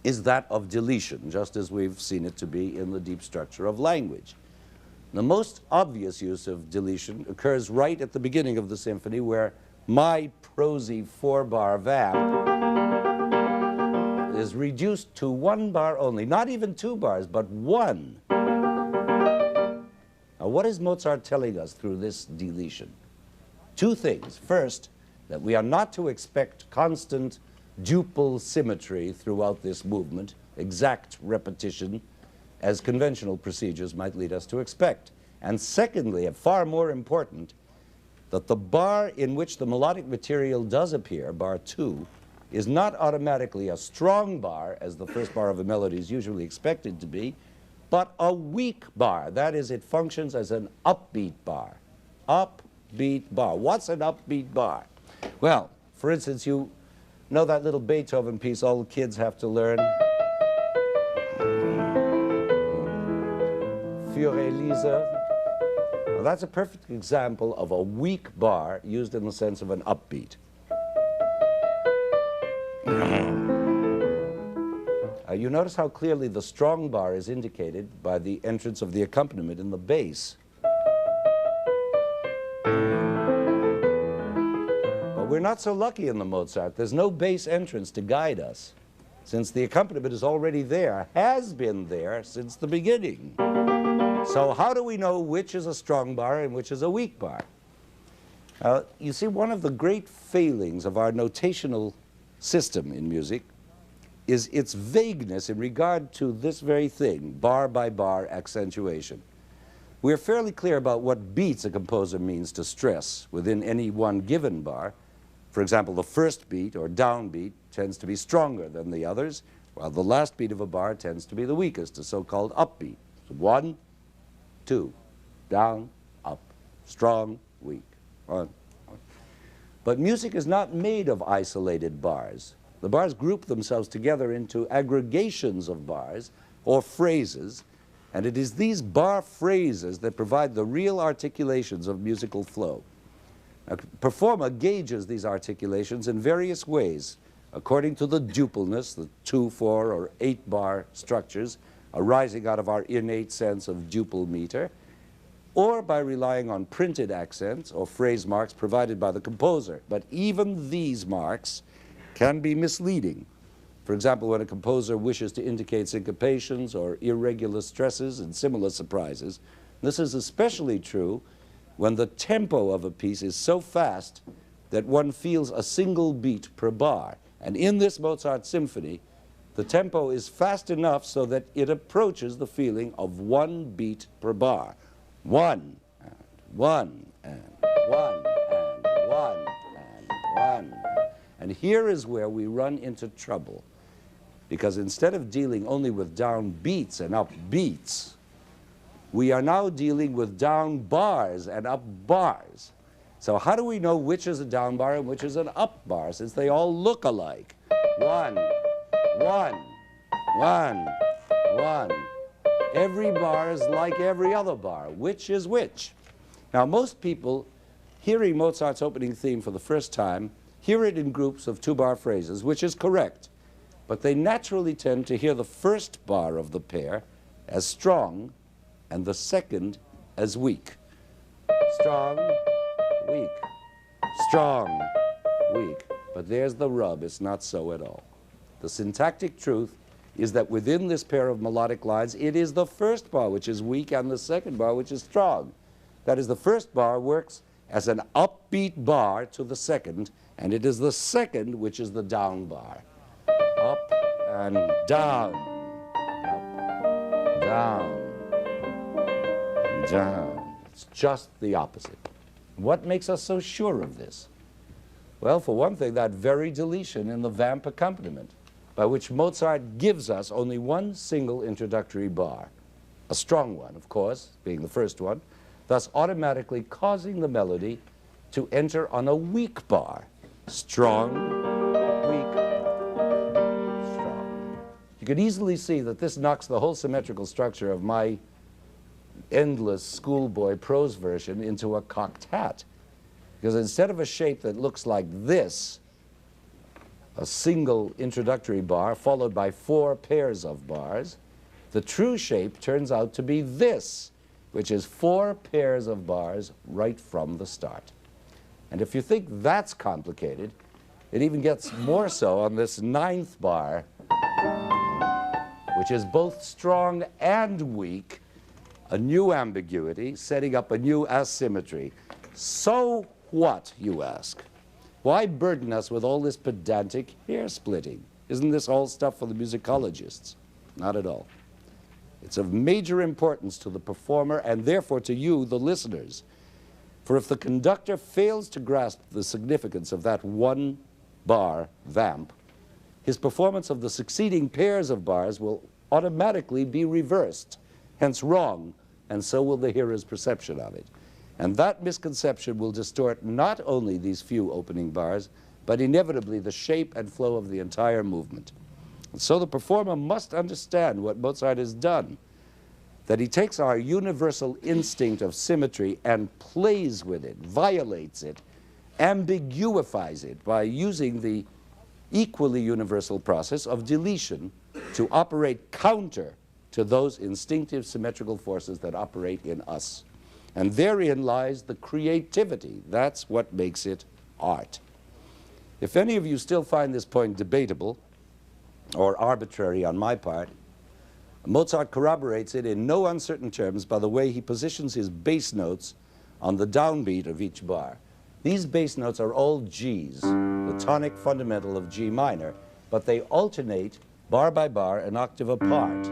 is that of deletion, just as we've seen it to be in the deep structure of language. The most obvious use of deletion occurs right at the beginning of the symphony, where my prosy 4-bar vamp is reduced to 1 bar only, not even 2 bars, but 1. Now, what is Mozart telling us through this deletion? 2 things. First, that we are not to expect constant duple symmetry throughout this movement, exact repetition, as conventional procedures might lead us to expect. And secondly, and far more important, that the bar in which the melodic material does appear, bar 2, is not automatically a strong bar, as the first bar of a melody is usually expected to be, but a weak bar. That is, it functions as an upbeat bar. Upbeat bar. What's an upbeat bar? Well, for instance, you know that little Beethoven piece all the kids have to learn? Für Elise. Now, that's a perfect example of a weak bar used in the sense of an upbeat. You notice how clearly the strong bar is indicated by the entrance of the accompaniment in the bass. But we're not so lucky in the Mozart. There's no bass entrance to guide us, since the accompaniment is already there, has been there since the beginning. So how do we know which is a strong bar and which is a weak bar? You see, one of the great failings of our notational system in music is its vagueness in regard to this very thing, bar by bar accentuation. We're fairly clear about what beats a composer means to stress within any one given bar. For example, the first beat or downbeat tends to be stronger than the others, while the last beat of a bar tends to be the weakest, a so-called upbeat. So 1, 2, down, up, strong, weak, 1. But music is not made of isolated bars. The bars group themselves together into aggregations of bars or phrases, and it is these bar phrases that provide the real articulations of musical flow. A performer gauges these articulations in various ways, according to the dupleness, the 2, 4, or 8 bar structures arising out of our innate sense of duple meter, or by relying on printed accents or phrase marks provided by the composer. But even these marks can be misleading. For example, when a composer wishes to indicate syncopations or irregular stresses and similar surprises. This is especially true when the tempo of a piece is so fast that one feels a single beat per bar. And in this Mozart symphony, the tempo is fast enough so that it approaches the feeling of 1 beat per bar. 1, and 1, and 1, and 1, and 1. And here is where we run into trouble, because instead of dealing only with down beats and up beats, we are now dealing with down bars and up bars. So how do we know which is a down bar and which is an up bar, since they all look alike? 1, 1, 1, 1. Every bar is like every other bar. Which is which? Now, most people, hearing Mozart's opening theme for the first time, hear it in groups of 2-bar phrases, which is correct. but they naturally tend to hear the first bar of the pair as strong and the second as weak. Strong, weak, strong, weak. But there's the rub, it's not so at all. The syntactic truth is that within this pair of melodic lines, it is the first bar which is weak and the second bar which is strong. That is, the first bar works as an upbeat bar to the second, and it is the second which is the down bar. Up and down, up, down, down. It's just the opposite. What makes us so sure of this? Well, for one thing, that very deletion in the vamp accompaniment, by which Mozart gives us only one single introductory bar, a strong one, of course, being the first one, thus automatically causing the melody to enter on a weak bar. Strong, weak, strong. You could easily see that this knocks the whole symmetrical structure of my endless schoolboy prose version into a cocked hat. Because instead of a shape that looks like this, a single introductory bar followed by 4 pairs of bars, the true shape turns out to be this, which is 4 pairs of bars right from the start. And if you think that's complicated, it even gets more so on this 9th bar, which is both strong and weak, a new ambiguity, setting up a new asymmetry. So what, you ask? Why burden us with all this pedantic hair-splitting? Isn't this all stuff for the musicologists? Not at all. It's of major importance to the performer and therefore to you, the listeners. For if the conductor fails to grasp the significance of that one bar vamp, his performance of the succeeding pairs of bars will automatically be reversed, hence wrong, and so will the hearer's perception of it. And that misconception will distort not only these few opening bars, but inevitably the shape and flow of the entire movement. And so the performer must understand what Mozart has done, that he takes our universal instinct of symmetry and plays with it, violates it, ambiguifies it by using the equally universal process of deletion to operate counter to those instinctive symmetrical forces that operate in us. And therein lies the creativity. That's what makes it art. If any of you still find this point debatable or arbitrary on my part, Mozart corroborates it in no uncertain terms by the way he positions his bass notes on the downbeat of each bar. These bass notes are all Gs, the tonic fundamental of G minor, but they alternate bar by bar an octave apart.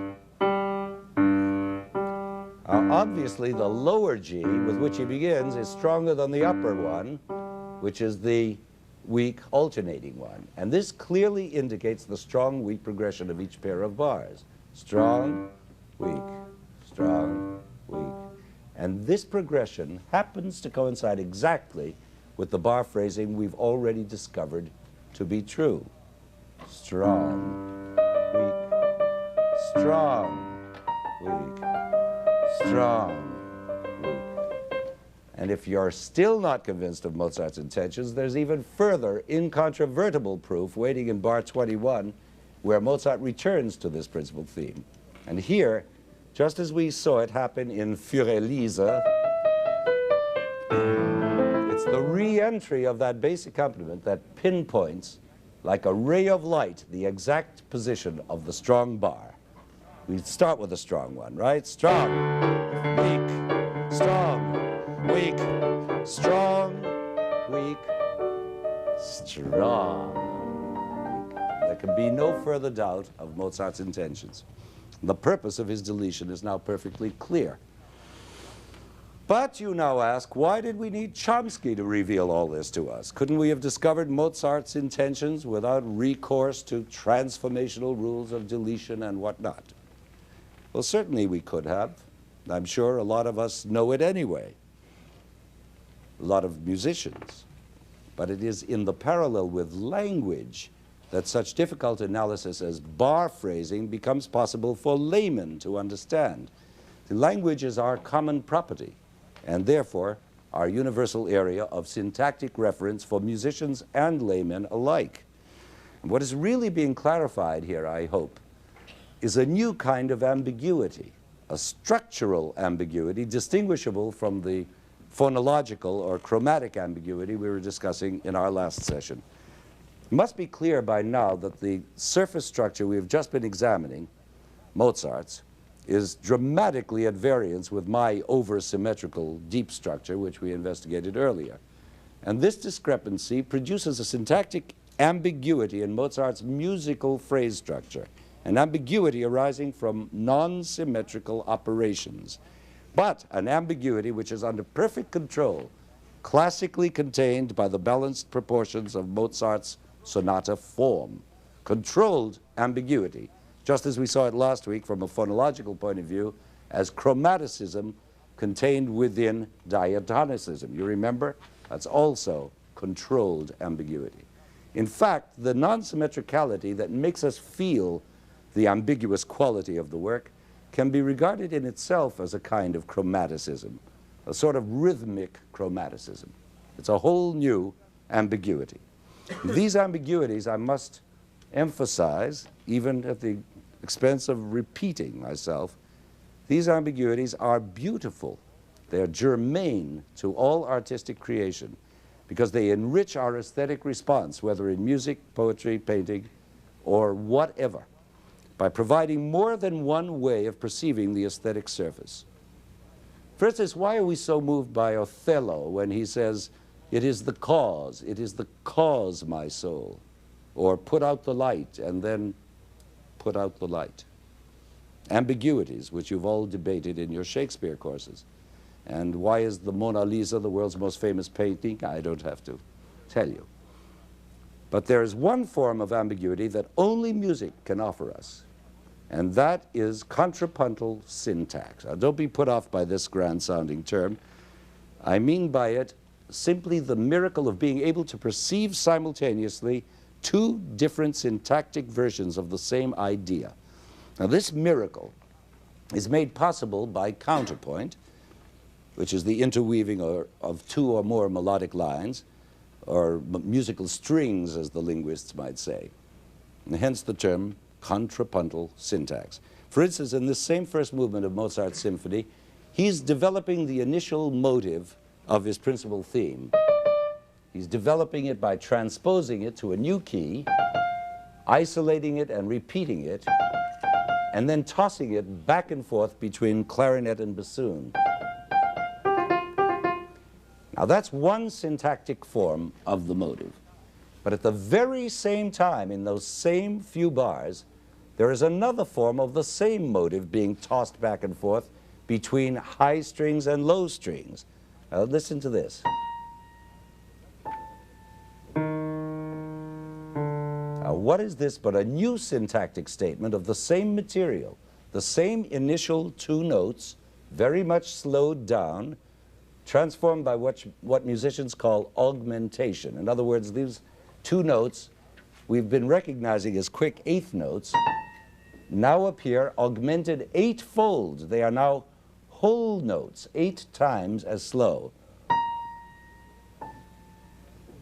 Obviously, the lower G with which he begins is stronger than the upper one, which is the weak alternating one. And this clearly indicates the strong-weak progression of each pair of bars. Strong, weak, strong, weak. And this progression happens to coincide exactly with the bar phrasing we've already discovered to be true. Strong, weak, strong, weak, strong, weak. And if you're still not convinced of Mozart's intentions, there's even further incontrovertible proof waiting in bar 21, where Mozart returns to this principal theme. And here, just as we saw it happen in Für Elise, it's the re-entry of that bass accompaniment that pinpoints, like a ray of light, the exact position of the strong bar. We start with a strong one, right? Strong, weak, strong, weak, strong, weak, strong. There can be no further doubt of Mozart's intentions. The purpose of his deletion is now perfectly clear. But you now ask, why did we need Chomsky to reveal all this to us? Couldn't we have discovered Mozart's intentions without recourse to transformational rules of deletion and whatnot? Well, certainly we could have. I'm sure a lot of us know it anyway. A lot of musicians. But it is in the parallel with language that such difficult analysis as bar phrasing becomes possible for laymen to understand. The language is our common property, and therefore our universal area of syntactic reference for musicians and laymen alike. And what is really being clarified here, I hope, is a new kind of ambiguity, a structural ambiguity distinguishable from the phonological or chromatic ambiguity we were discussing in our last session. It must be clear by now that the surface structure we have just been examining, Mozart's, is dramatically at variance with my over-symmetrical deep structure, which we investigated earlier. And this discrepancy produces a syntactic ambiguity in Mozart's musical phrase structure, an ambiguity arising from non-symmetrical operations, but an ambiguity which is under perfect control, classically contained by the balanced proportions of Mozart's sonata form. Controlled ambiguity, just as we saw it last week from a phonological point of view, as chromaticism contained within diatonicism. You remember? That's also controlled ambiguity. In fact, the non-symmetricality that makes us feel the ambiguous quality of the work can be regarded in itself as a kind of chromaticism, a sort of rhythmic chromaticism. It's a whole new ambiguity. These ambiguities, I must emphasize, even at the expense of repeating myself, these ambiguities are beautiful. They are germane to all artistic creation because they enrich our aesthetic response, whether in music, poetry, painting, or whatever, by providing more than one way of perceiving the aesthetic surface. For instance, why are we so moved by Othello when he says, "It is the cause, my soul," or "put out the light," and then put out the light? Ambiguities, which you've all debated in your Shakespeare courses. And why is the Mona Lisa the world's most famous painting? I don't have to tell you. But there is one form of ambiguity that only music can offer us, and that is contrapuntal syntax. Now, don't be put off by this grand-sounding term. I mean by it simply the miracle of being able to perceive simultaneously two different syntactic versions of the same idea. Now, this miracle is made possible by counterpoint, which is the interweaving of two or more melodic lines, or musical strings, as the linguists might say, and hence the term contrapuntal syntax. For instance, in this same first movement of Mozart's symphony, he's developing the initial motive of his principal theme. He's developing it by transposing it to a new key, isolating it and repeating it, and then tossing it back and forth between clarinet and bassoon. Now, that's one syntactic form of the motive. But at the very same time, in those same few bars, there is another form of the same motive being tossed back and forth between high strings and low strings. Now, listen to this. Now, what is this but a new syntactic statement of the same material, the same initial two notes, very much slowed down, transformed by what musicians call augmentation. In other words, these two notes we've been recognizing as quick eighth notes now appear augmented eightfold. They are now whole notes, 8 times as slow.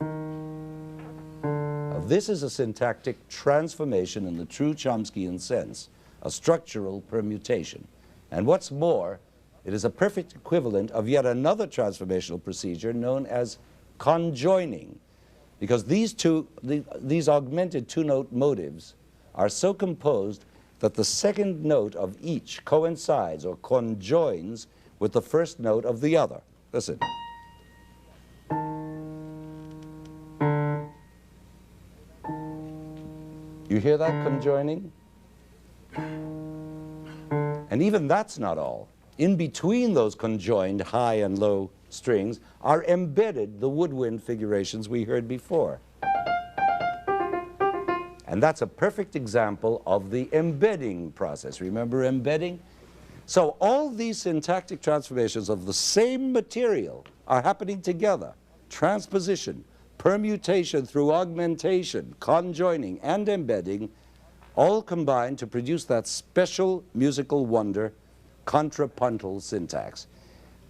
Now, this is a syntactic transformation in the true Chomskyan sense, a structural permutation. And what's more, it is a perfect equivalent of yet another transformational procedure known as conjoining, because these augmented two-note motives are so composed that the second note of each coincides or conjoins with the first note of the other. Listen. You hear that conjoining? And even that's not all. In between those conjoined high and low strings are embedded the woodwind figurations we heard before. And that's a perfect example of the embedding process. Remember embedding? So all these syntactic transformations of the same material are happening together. Transposition, permutation through augmentation, conjoining, and embedding all combine to produce that special musical wonder, contrapuntal syntax.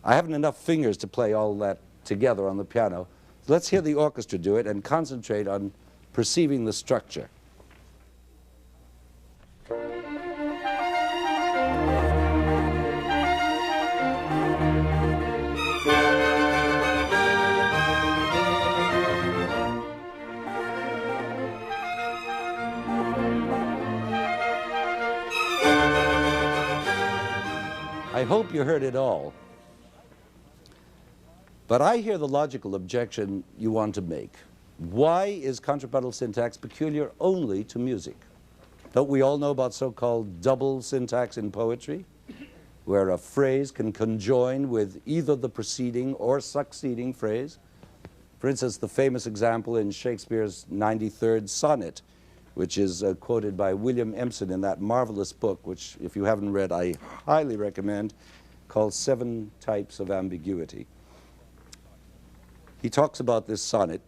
I haven't enough fingers to play all that together on the piano. Let's hear the orchestra do it and concentrate on perceiving the structure. I hope you heard it all. But I hear the logical objection you want to make. Why is contrapuntal syntax peculiar only to music? Don't we all know about so-called double syntax in poetry, where a phrase can conjoin with either the preceding or succeeding phrase? For instance, the famous example in Shakespeare's 93rd sonnet, which is quoted by William Empson in that marvelous book, which, if you haven't read, I highly recommend, called 7 Types of Ambiguity. He talks about this sonnet,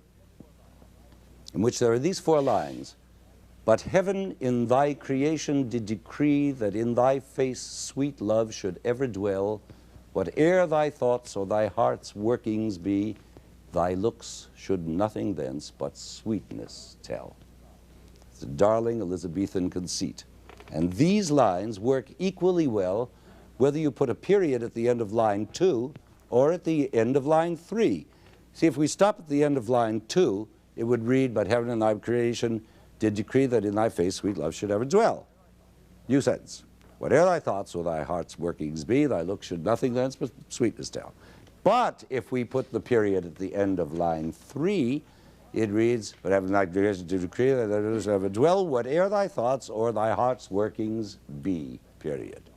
in which there are these 4 lines. But heaven in thy creation did decree that in thy face sweet love should ever dwell. Whate'er thy thoughts or thy heart's workings be, thy looks should nothing thence but sweetness tell. It's a darling Elizabethan conceit. And these lines work equally well whether you put a period at the end of line 2 or at the end of line 3. See, if we stop at the end of line 2, it would read, but heaven in thy creation did decree that in thy face sweet love should ever dwell. New sentence. Whate'er thy thoughts or thy heart's workings be, thy look should nothing thence but sweetness tell. But if we put the period at the end of line 3, it reads, but heaven in thy creation did decree that thou shouldst ever dwell, whate'er thy thoughts or thy heart's workings be, period.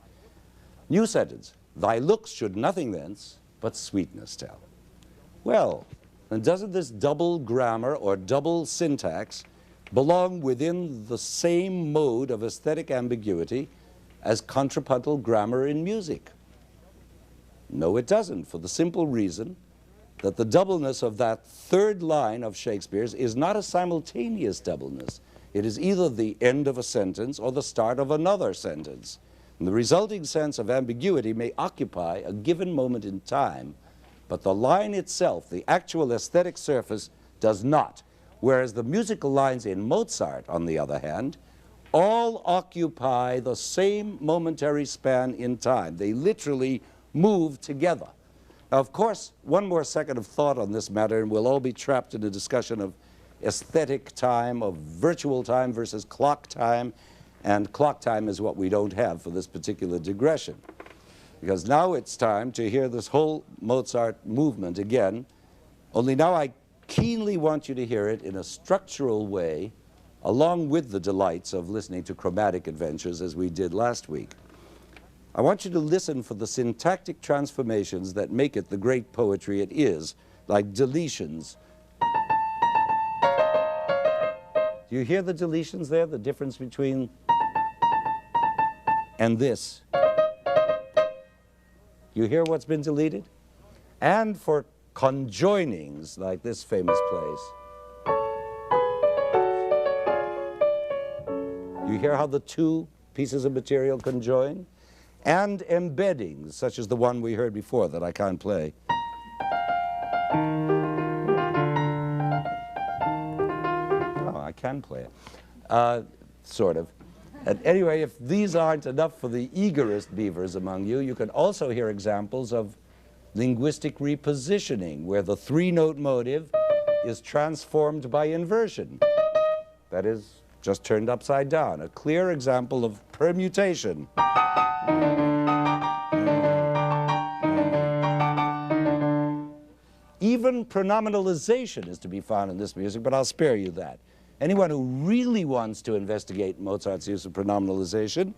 New sentence. Thy looks should nothing thence but sweetness tell. Well, and doesn't this double grammar or double syntax belong within the same mode of aesthetic ambiguity as contrapuntal grammar in music? No, it doesn't, for the simple reason that the doubleness of that 3rd line of Shakespeare's is not a simultaneous doubleness. It is either the end of a sentence or the start of another sentence. And the resulting sense of ambiguity may occupy a given moment in time, but the line itself, the actual aesthetic surface, does not. Whereas the musical lines in Mozart, on the other hand, all occupy the same momentary span in time. They literally move together. Now, of course, one more second of thought on this matter, and we'll all be trapped in a discussion of aesthetic time, of virtual time versus clock time, and clock time is what we don't have for this particular digression. Because now it's time to hear this whole Mozart movement again, only now I keenly want you to hear it in a structural way, along with the delights of listening to chromatic adventures as we did last week. I want you to listen for the syntactic transformations that make it the great poetry it is, like deletions. Do you hear the deletions there, the difference between and this? You hear what's been deleted? And for conjoinings, like this famous place. You hear how the 2 pieces of material conjoin? And embeddings, such as the one we heard before that I can't play. Oh, I can play it. Sort of. And anyway, if these aren't enough for the eagerest beavers among you, you can also hear examples of linguistic repositioning, where the 3-note motive is transformed by inversion. That is, just turned upside down. A clear example of permutation. Even pronominalization is to be found in this music, but I'll spare you that. Anyone who really wants to investigate Mozart's use of pronominalization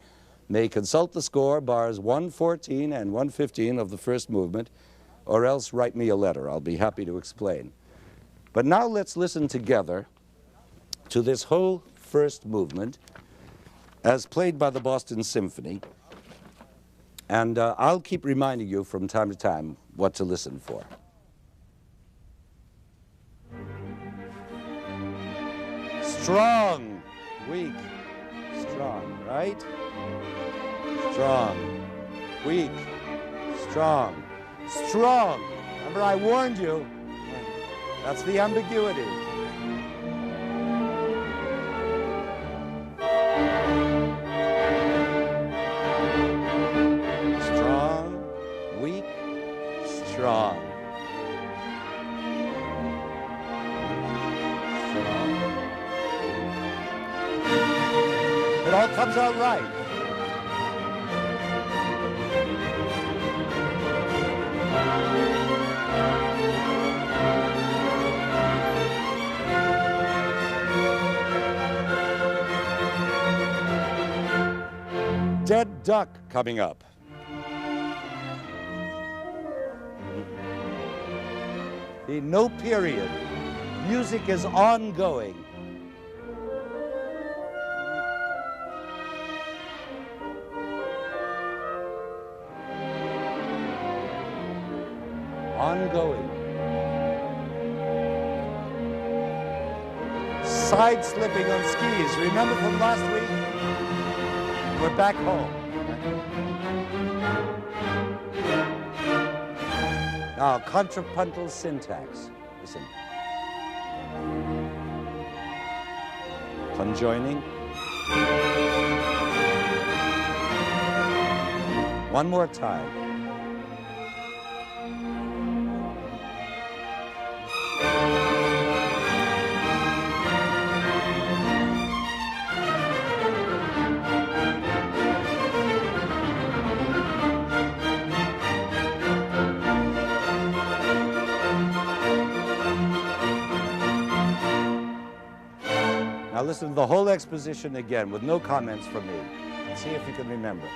may consult the score, bars 114 and 115 of the 1st movement, or else write me a letter. I'll be happy to explain. But now let's listen together to this whole 1st movement as played by the Boston Symphony. And I'll keep reminding you from time to time what to listen for. Strong, weak, strong, right? Strong, weak, strong, strong. Remember, I warned you. That's the ambiguity. Strong, weak, strong. It all comes out right. Dead Duck coming up. No period. Music is ongoing. Ongoing. Side slipping on skis. Remember from last week? We're back home. Now, contrapuntal syntax. Listen. Conjoining. One more time. Now listen to the whole exposition again with no comments from me. See if you can remember.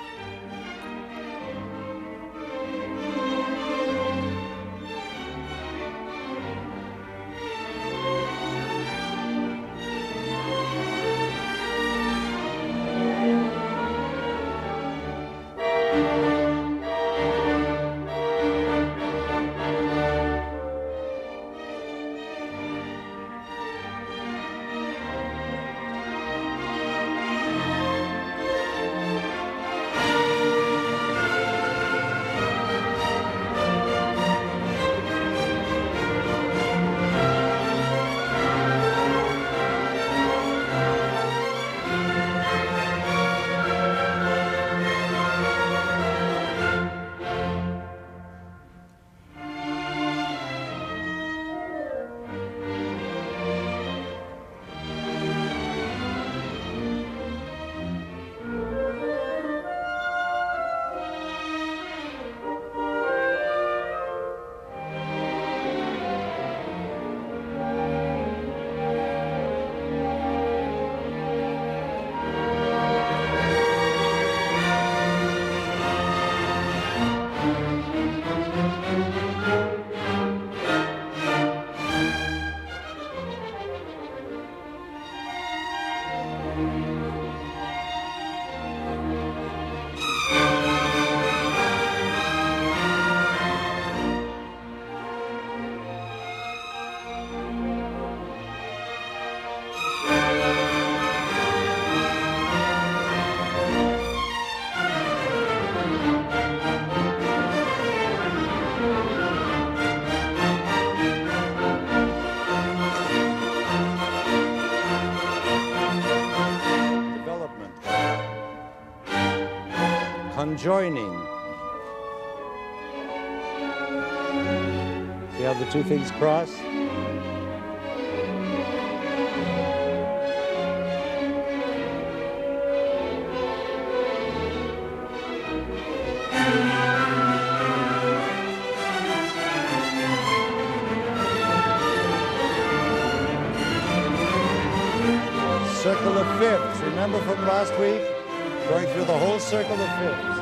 Conjoining. See how the two things cross? Circle of fifths. Remember from last week? Going through the whole circle of fifths.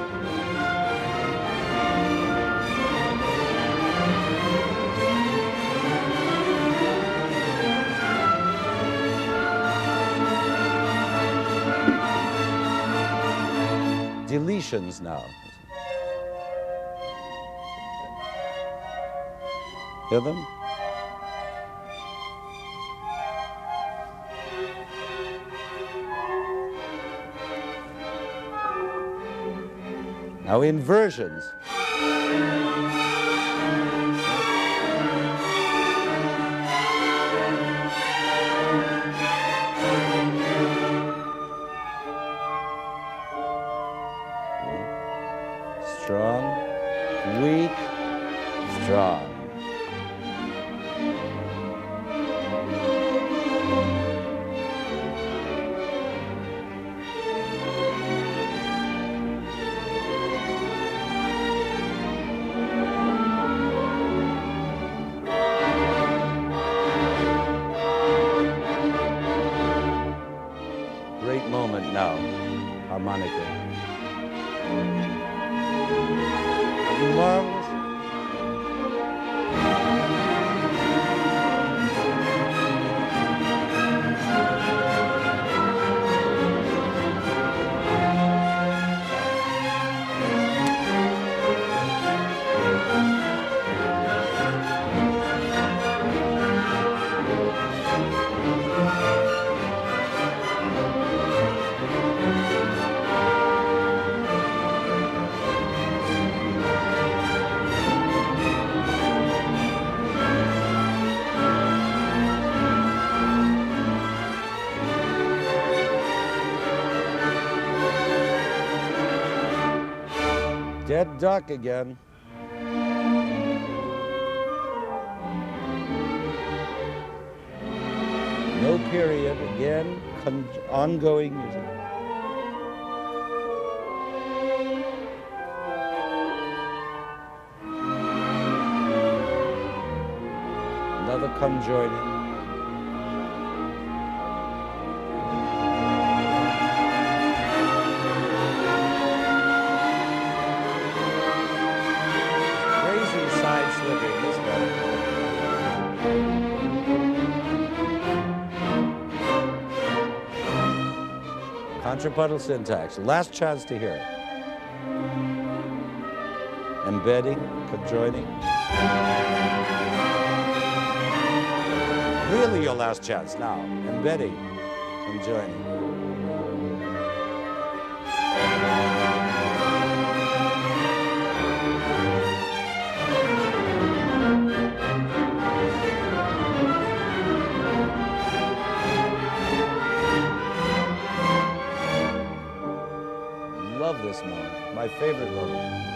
Deletions now. Hear them? Now inversions. Strong, weak, strong. marvelous? Dead duck again. No period, again, ongoing music. Another conjoining. Contrapuntal syntax, last chance to hear it. Embedding, conjoining. Really your last chance now. Embedding, conjoining. Love this moment, my favorite moment.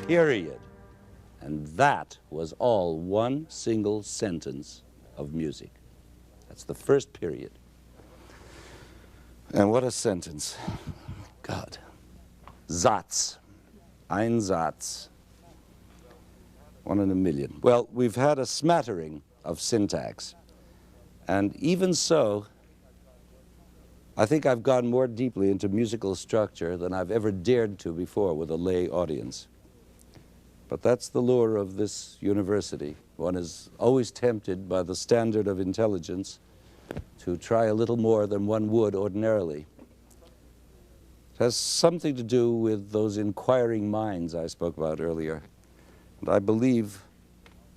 Period. And that was all one single sentence of music. That's the first period. And what a sentence. God. Satz. Ein Satz. 1 in a million. Well, we've had a smattering of syntax. And even so, I think I've gone more deeply into musical structure than I've ever dared to before with a lay audience. But that's the lure of this university. One is always tempted by the standard of intelligence to try a little more than one would ordinarily. It has something to do with those inquiring minds I spoke about earlier. And I believe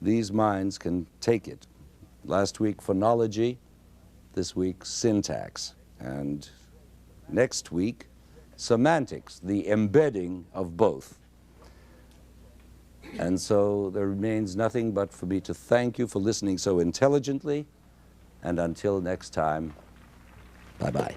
these minds can take it. Last week, phonology. This week, syntax. And next week, semantics, the embedding of both. And so there remains nothing but for me to thank you for listening so intelligently. And until next time, bye-bye.